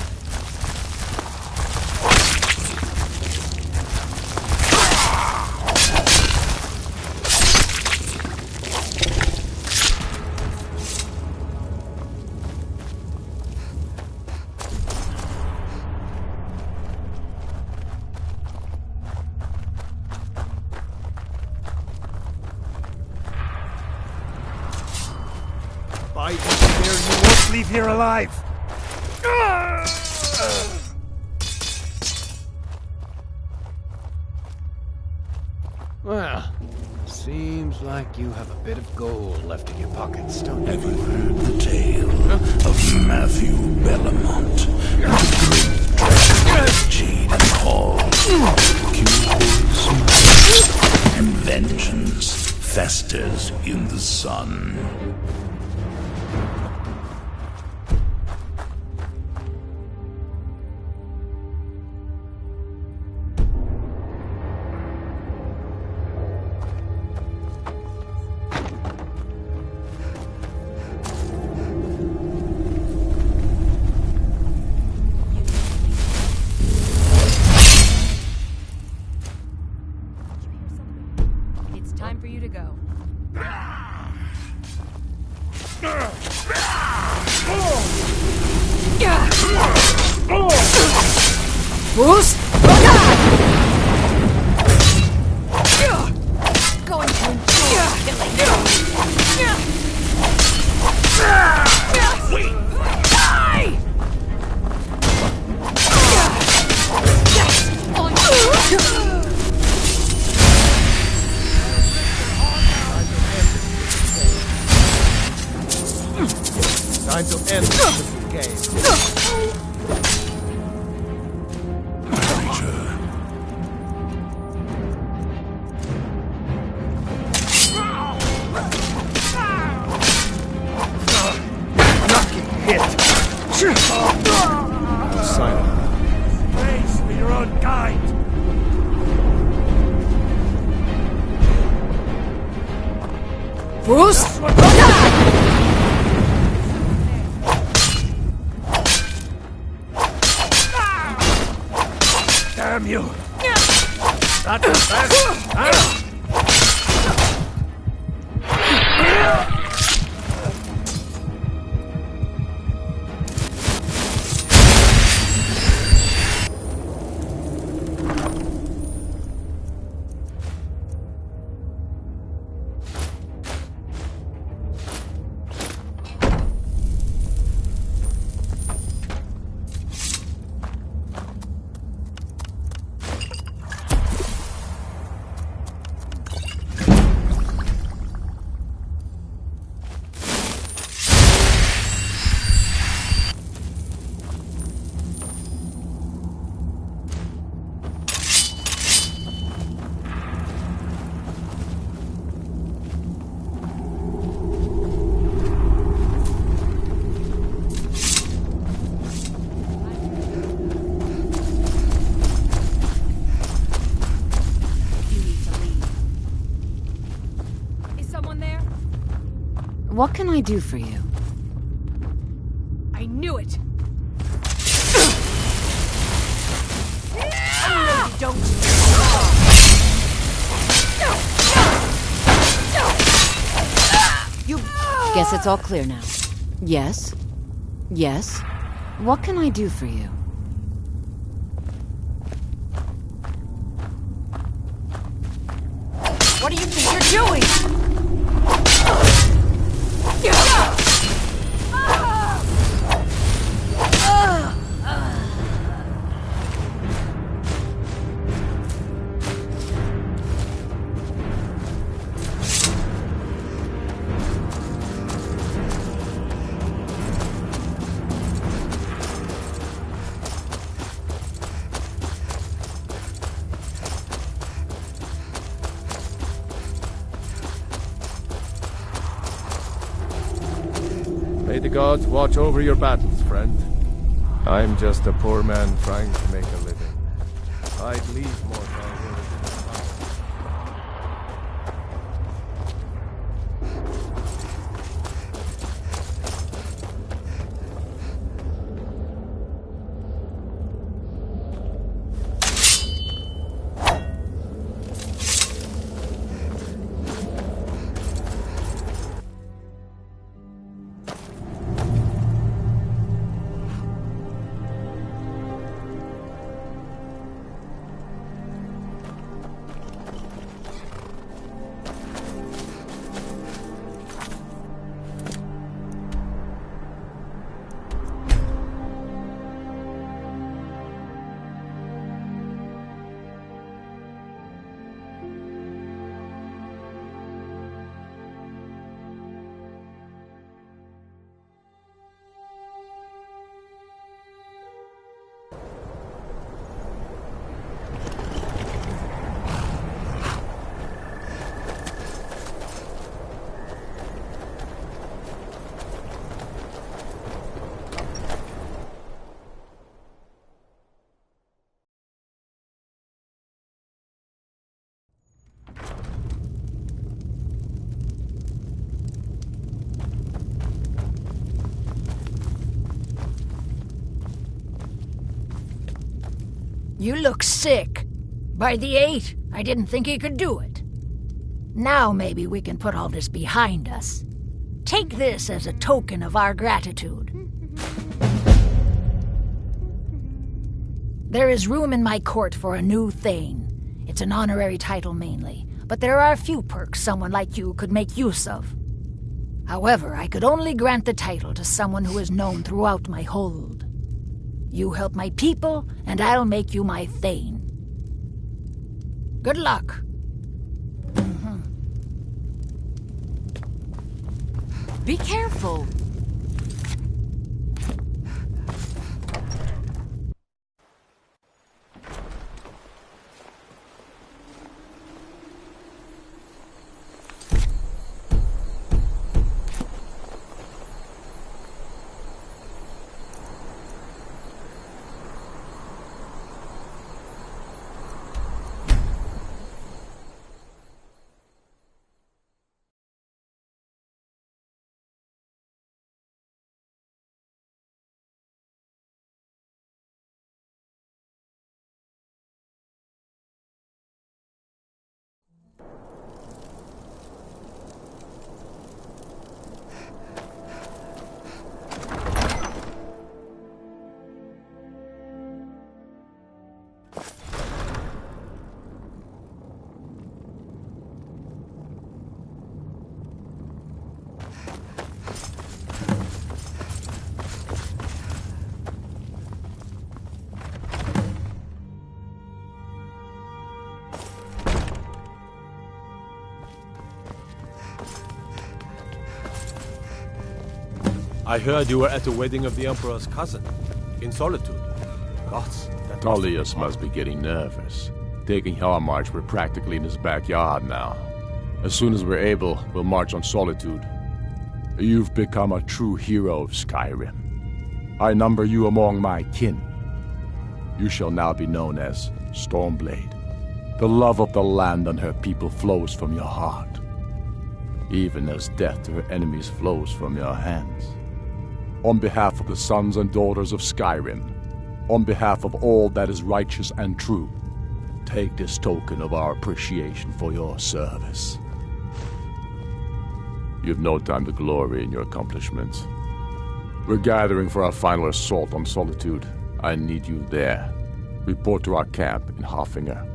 By the spear, you won't leave here alive! Well, seems like you have a bit of gold left in your pockets, don't you? Have you heard the tale of Matthew Bellamont? The great treasure of Jade and Hall. Cures and vengeance festers in the sun. It's time for you to go. Bruce! Going to enjoy killing you. Wait! Die! Time to end this game. Face for your own kind! Bruce? Damn you! Not the best, huh? What can I do for you? I knew it! Don't. You guess it's all clear now. Yes? Yes? What can I do for you? What do you think you're doing? May the gods watch over your battles, friend. I'm just a poor man trying to make a living. I'd leave more than You look sick. By the 8, I didn't think he could do it. Now maybe we can put all this behind us. Take this as a token of our gratitude. There is room in my court for a new Thane. It's an honorary title mainly, but there are a few perks someone like you could make use of. However, I could only grant the title to someone who is known throughout my hold. You help my people, and I'll make you my Thane. Good luck. Be careful. I heard you were at the wedding of the Emperor's cousin, in Solitude. Gods, that Tullius must be getting nervous. Taking March, we're practically in his backyard now. As soon as we're able, we'll march on Solitude. You've become a true hero of Skyrim. I number you among my kin. You shall now be known as Stormblade. The love of the land and her people flows from your heart, even as death to her enemies flows from your hands. On behalf of the sons and daughters of Skyrim, on behalf of all that is righteous and true, take this token of our appreciation for your service. You've no time to glory in your accomplishments. We're gathering for our final assault on Solitude. I need you there. Report to our camp in Hoffinger.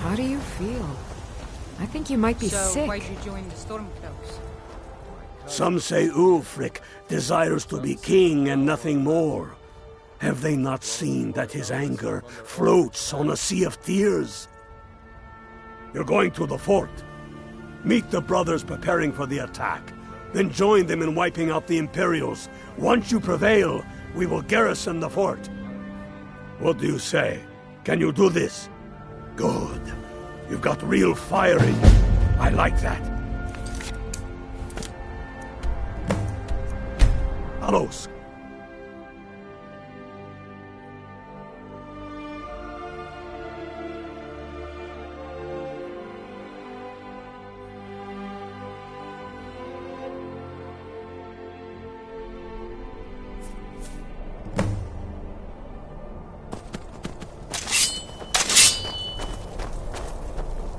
How do you feel? I think you might be sick. So why'd you join the Stormcloaks? Some say Ulfric desires to be king and nothing more. Have they not seen that his anger floats on a sea of tears? You're going to the fort. Meet the brothers preparing for the attack. Then join them in wiping out the Imperials. Once you prevail, we will garrison the fort. What do you say? Can you do this? Good. You've got real fire in you. I like that. Alos.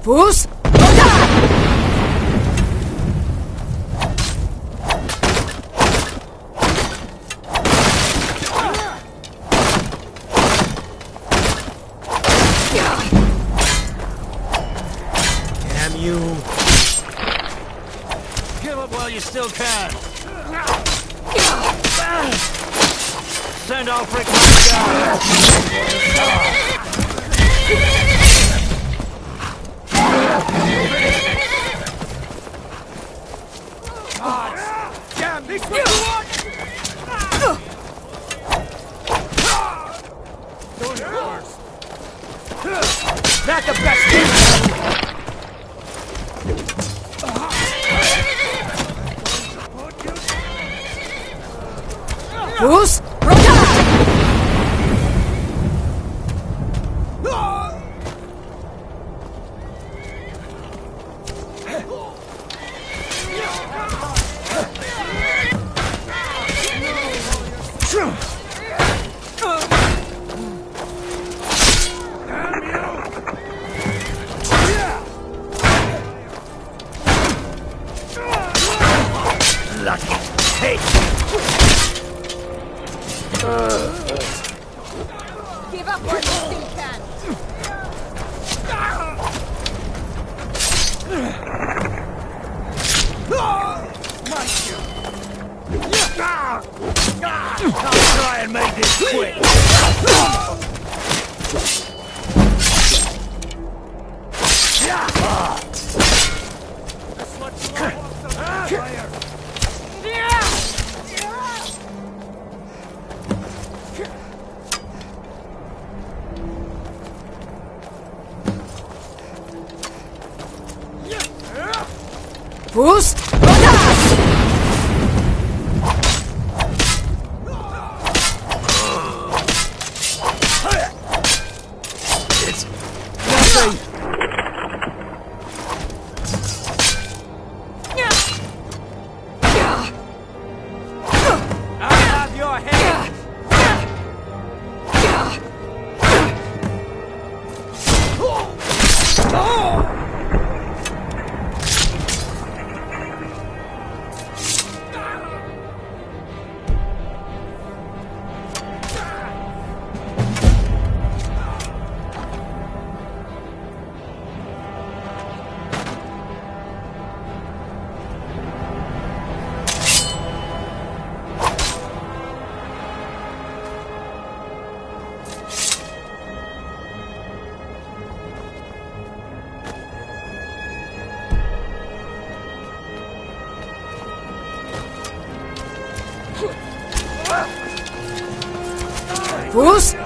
Fus! Damn you! Give up while you still can! Send Ulfric my God! Damn, this what you want? Not the best Fus! made this quick! Boost! It's nothing! I have your head! Boost!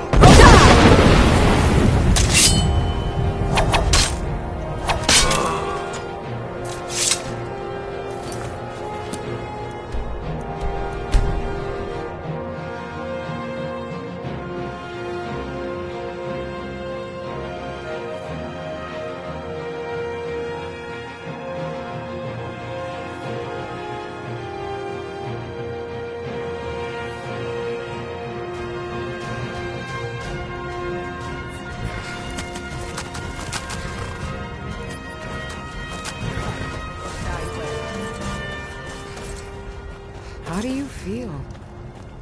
How do you feel?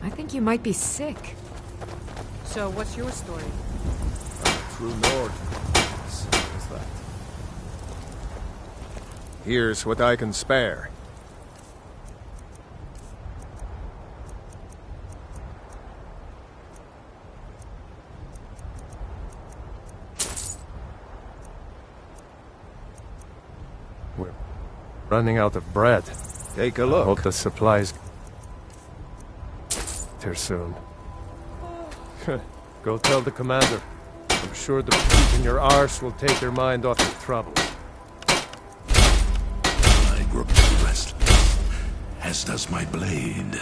I think you might be sick. So, what's your story? True Lord. Is that? Here's what I can spare. We're running out of bread. Take a look. I hope the supplies here soon. Go tell the commander. I'm sure the beat in your arse will take your mind off your trouble. I grow restless, as does my blade.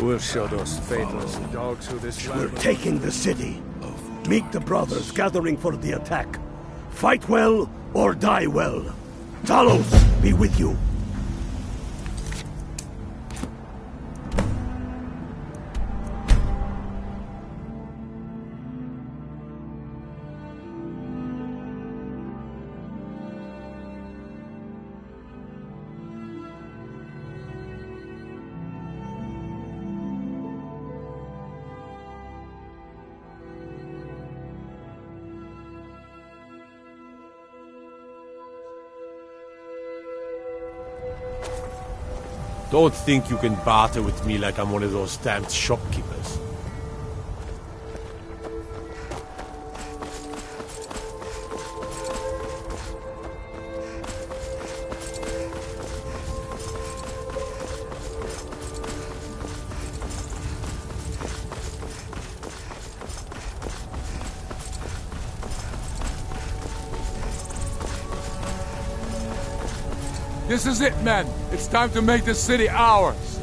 We'll show those faithless dogs who this We're land... taking the city. Meet the brothers gathering for the attack. Fight well or die well. Talos be with you. Don't think you can barter with me like I'm one of those damned shopkeepers. This is it, men. It's time to make this city ours.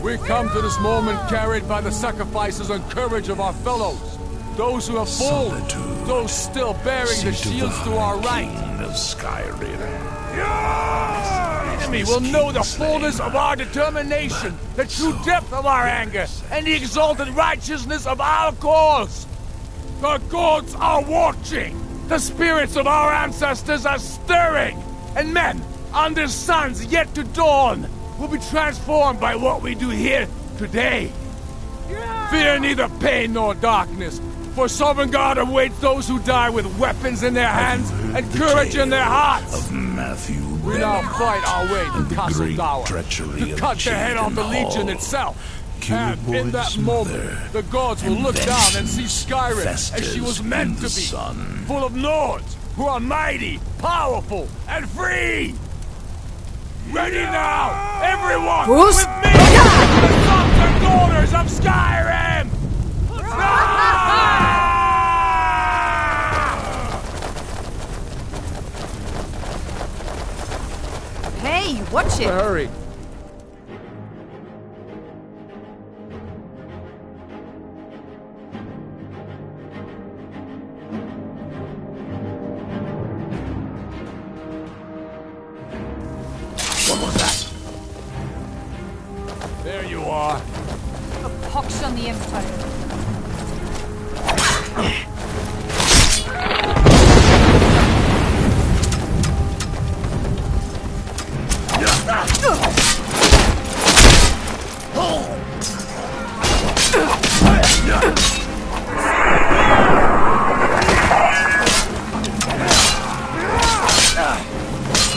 We come to this moment carried by the sacrifices and courage of our fellows. Those who have fallen, those still bearing the shields to our right. Of Skyrim. The enemy will know the fullness of our determination, the true depth of our anger, and the exalted righteousness of our cause. The gods are watching! The spirits of our ancestors are stirring! And men, under suns yet to dawn, will be transformed by what we do here today. Fear neither pain nor darkness, for Sovereign God awaits those who die with weapons in their hands and courage in their hearts! Of Matthew We now fight our way to Castle Dower, treachery to cut the head off the Legion itself. And in that moment, the gods will look down and see Skyrim as she was meant to be, full of Nords who are mighty, powerful, and free! Ready now, everyone, with me! The sons and daughters of Skyrim! Hey, watch it! Hurry. What was that? There you are. A pox on the Empire.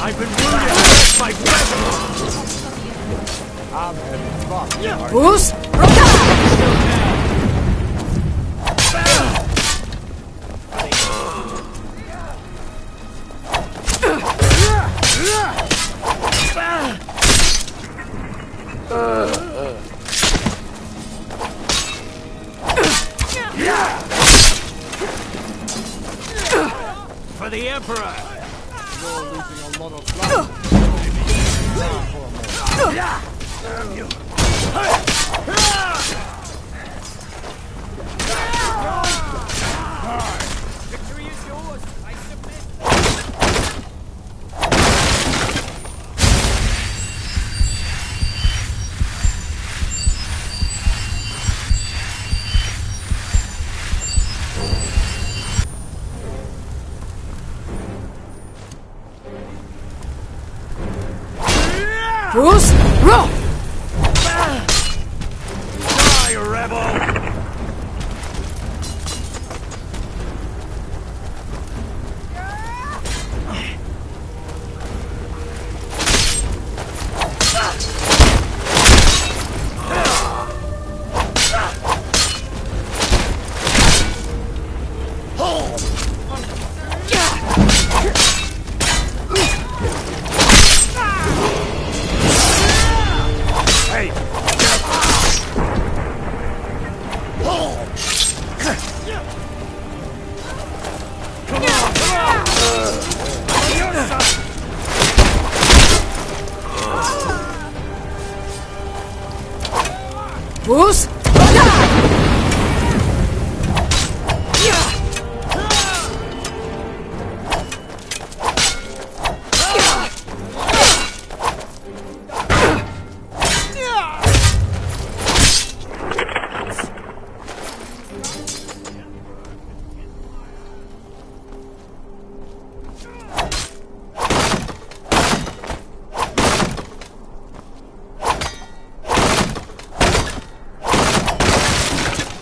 I've been wounded by presence. I'm having fun. Who's? For the Emperor. You're losing a lot of blood. Victory is yours. I submit. Who's? Roll! Die, rebel! Who's?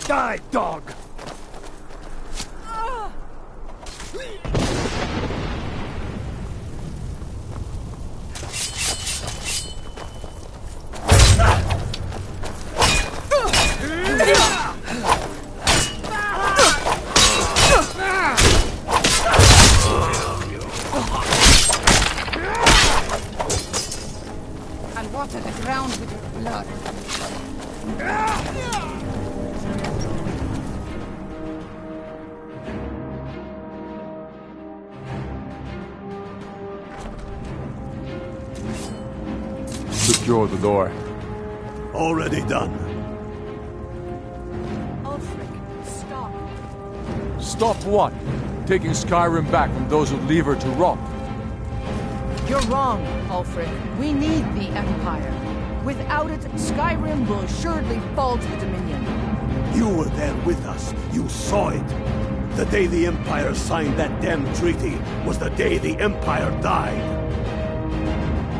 Die, dog! I'll water the ground with your blood. Secure the door. Already done. Ulfric, stop. Stop what? Taking Skyrim back from those who leave her to rot. You're wrong, Ulfric. We need the Empire. Without it, Skyrim will assuredly fall to the Dominion. You were there with us. You saw it. The day the Empire signed that damn treaty was the day the Empire died.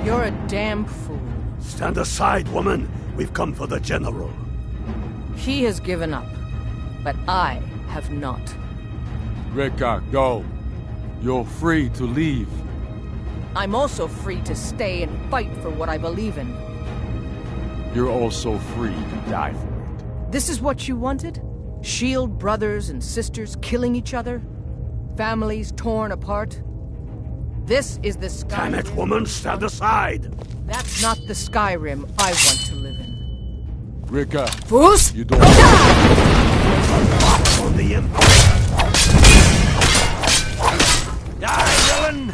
You're a damn fool. Stand aside, woman. We've come for the General. He has given up, but I have not. Rika, go. You're free to leave. I'm also free to stay and fight for what I believe in. You're also free to die for it. This is what you wanted? Shield brothers and sisters killing each other? Families torn apart? This is the Skyrim... Damn it, woman, stand aside! That's not the Skyrim I want to live in. Rika, Foos! You don't... On the Empire! Die, villain!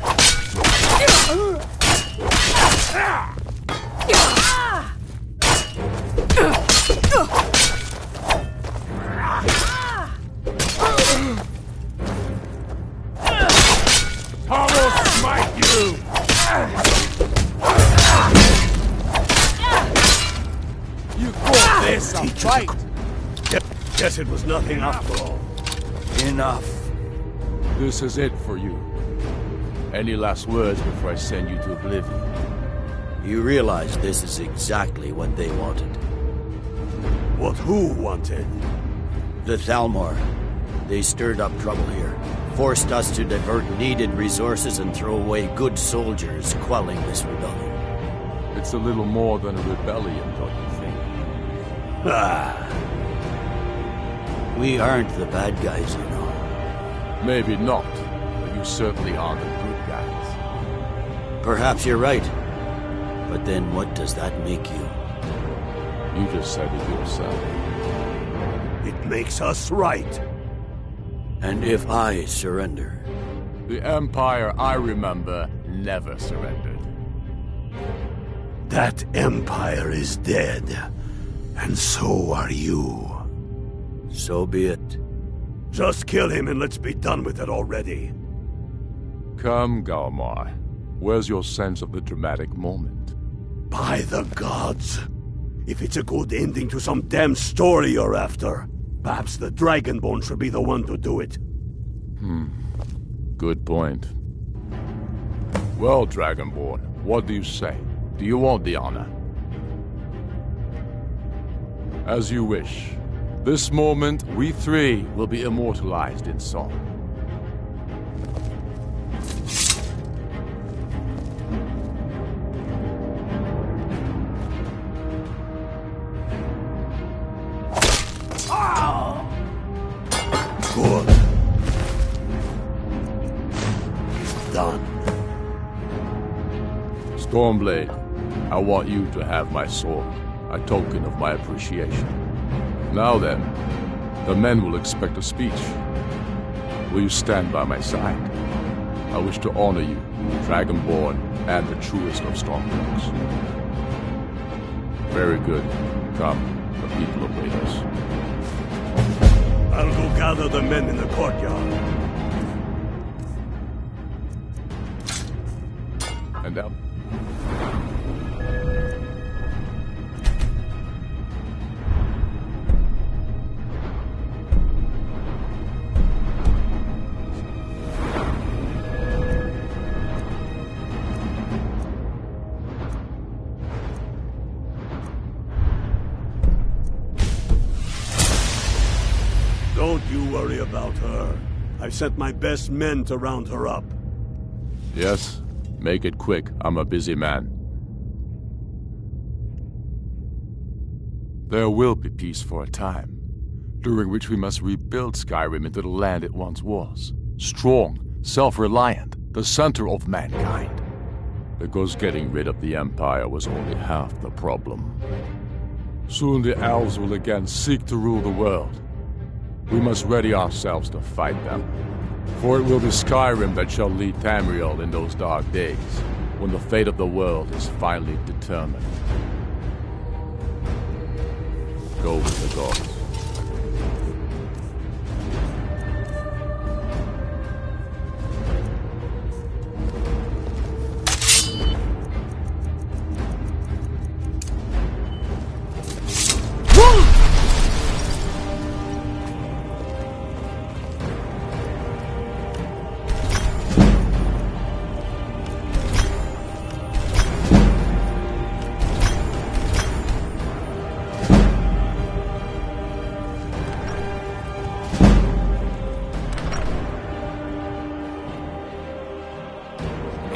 I will smite you! You call this a fight? Guess it was nothing after all. Enough. This is it for you. Any last words before I send you to oblivion? You realize this is exactly what they wanted. What who wanted? The Thalmor. They stirred up trouble here. Forced us to divert needed resources and throw away good soldiers, quelling this rebellion. It's a little more than a rebellion, don't you think? We aren't the bad guys, you know. Maybe not, but you certainly are the good guys. Perhaps you're right. But then what does that make you? You just said it yourself. It makes us right. And if I surrender? The Empire I remember never surrendered. That Empire is dead. And so are you. So be it. Just kill him and let's be done with it already. Come, Galmar. Where's your sense of the dramatic moment? By the gods! If it's a good ending to some damn story you're after, perhaps the Dragonborn should be the one to do it. Good point. Well, Dragonborn, what do you say? Do you want the honor? As you wish. This moment, we three will be immortalized in song. Good. It's done. Stormblade, I want you to have my sword, a token of my appreciation. Now then, the men will expect a speech. Will you stand by my side? I wish to honor you, Dragonborn, and the truest of Stormblades. Very good. Come, the people await us. I'll go gather the men in the courtyard. And now... Don't you worry about her. I've sent my best men to round her up. Yes? Make it quick. I'm a busy man. There will be peace for a time, during which we must rebuild Skyrim into the land it once was. Strong, self-reliant, the center of mankind. Because getting rid of the Empire was only half the problem. Soon the elves will again seek to rule the world. We must ready ourselves to fight them. For it will be Skyrim that shall lead Tamriel in those dark days, when the fate of the world is finally determined. Go with the gods.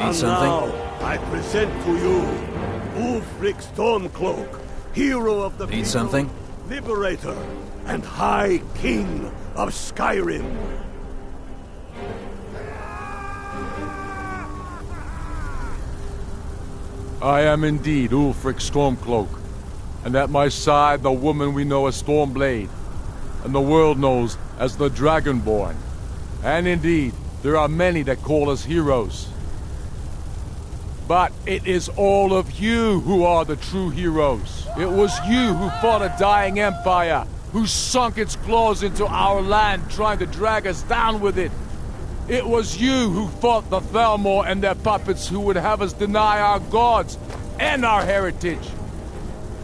Need something? Now, I present to you Ulfric Stormcloak, hero of the Need people, something? liberator, and High King of Skyrim. I am indeed Ulfric Stormcloak, and at my side the woman we know as Stormblade, and the world knows as the Dragonborn. And indeed, there are many that call us heroes. But it is all of you who are the true heroes. It was you who fought a dying empire, who sunk its claws into our land trying to drag us down with it. It was you who fought the Thalmor and their puppets who would have us deny our gods and our heritage.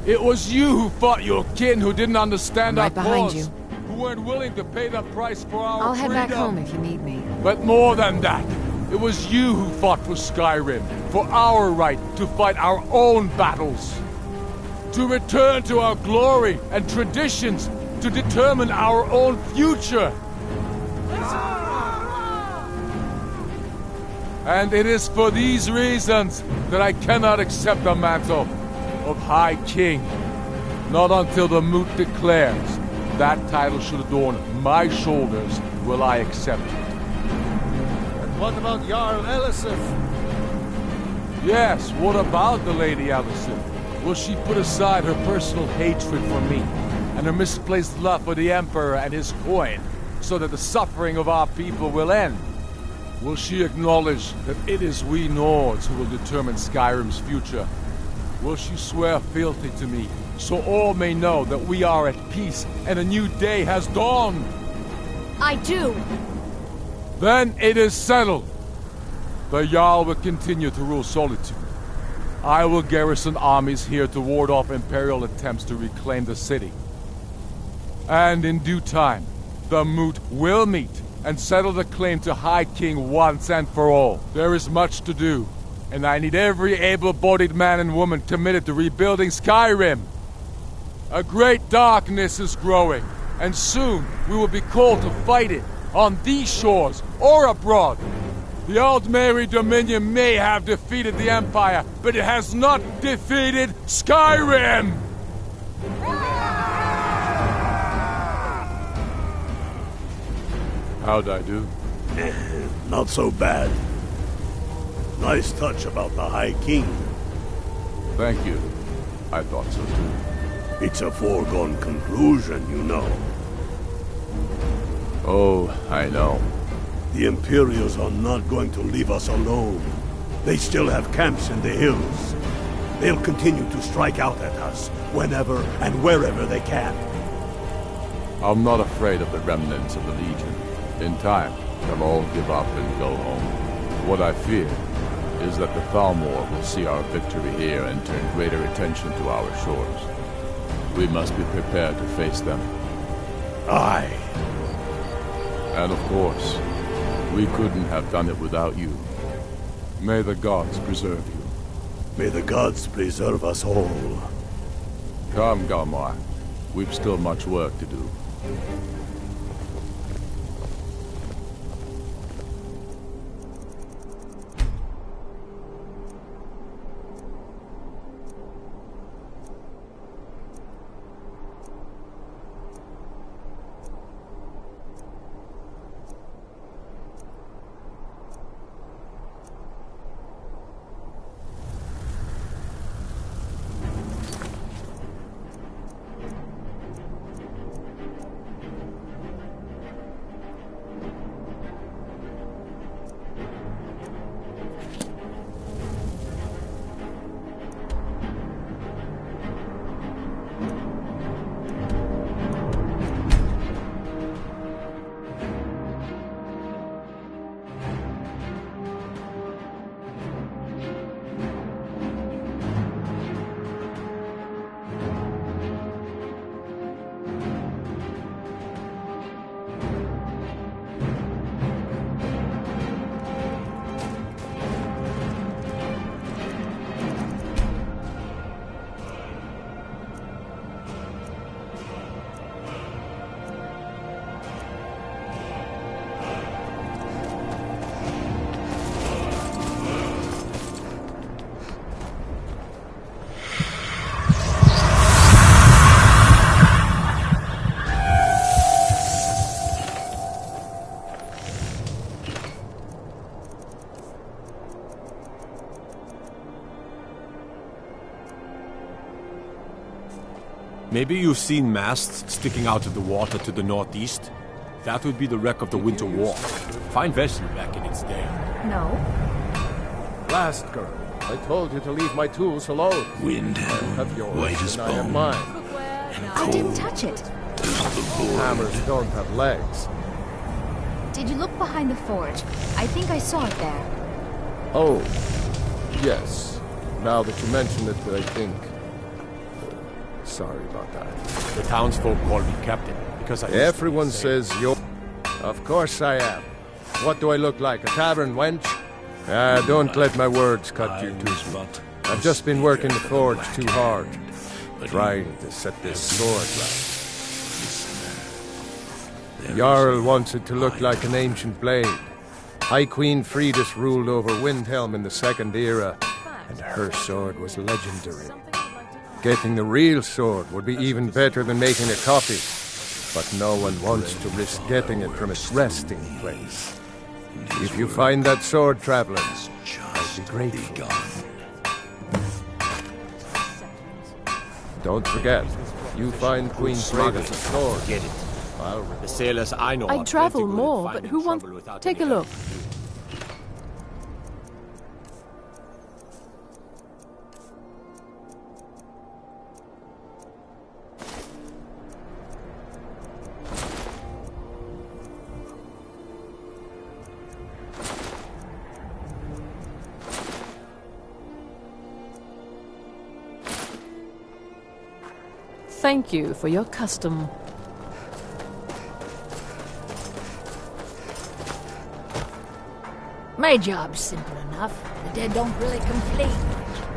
It was you who fought your kin who didn't understand our behind cause, you. who weren't willing to pay the price for our I'll head freedom. back home if you need me. But more than that, it was you who fought for Skyrim, for our right to fight our own battles. To return to our glory and traditions, to determine our own future. And it is for these reasons that I cannot accept the mantle of High King. Not until the Moot declares that title should adorn my shoulders will I accept it. And what about Jarl Elisif? Yes, what about the Lady Elisif? Will she put aside her personal hatred for me and her misplaced love for the Emperor and his coin so that the suffering of our people will end? Will she acknowledge that it is we Nords who will determine Skyrim's future? Will she swear fealty to me, so all may know that we are at peace and a new day has dawned? I do. Then it is settled. The Jarl will continue to rule Solitude. I will garrison armies here to ward off Imperial attempts to reclaim the city. And in due time, the Moot will meet and settle the claim to High King once and for all. There is much to do, and I need every able-bodied man and woman committed to rebuilding Skyrim. A great darkness is growing, and soon we will be called to fight it, on these shores or abroad. The Aldmeri Dominion may have defeated the Empire, but it has not defeated Skyrim! How'd I do? Not so bad. Nice touch about the High King. Thank you. I thought so too. It's a foregone conclusion, you know. Oh, I know. The Imperials are not going to leave us alone. They still have camps in the hills. They'll continue to strike out at us whenever and wherever they can. I'm not afraid of the remnants of the Legion. In time, they'll all give up and go home. What I fear is that the Thalmor will see our victory here and turn greater attention to our shores. We must be prepared to face them. Aye. And of course, we couldn't have done it without you. May the gods preserve you. May the gods preserve us all. Come, Galmar. We've still much work to do. Maybe you've seen masts sticking out of the water to the northeast? That would be the wreck of the Winter War. Fine vessel back in its day. No. Last girl, I told you to leave my tools alone. Windhelm, Have yours, white as and I have bone. mine. I didn't touch it. Hammers don't have legs. Did you look behind the forge? I think I saw it there. Oh, yes. Now that you mention it, I think... Sorry about that. The townsfolk call me captain, because I... Everyone says you're... Of course I am. What do I look like, a tavern wench? Don't let my words cut you too sweet. I've just been working the forge too hard, trying to set this sword right. Jarl wants it to look like an ancient blade. High Queen Fridis ruled over Windhelm in the Second Era, and her sword was legendary. Getting the real sword would be even better than making a copy, but no one wants to risk getting it from its resting place. If you find that sword, travelers, I'd be grateful. Don't forget, you find Queen Fridis a sword. Get it. The sailors I know I'd travel more, but who wants... Take a look. Thank you for your custom. My job's simple enough. The dead don't really complain much.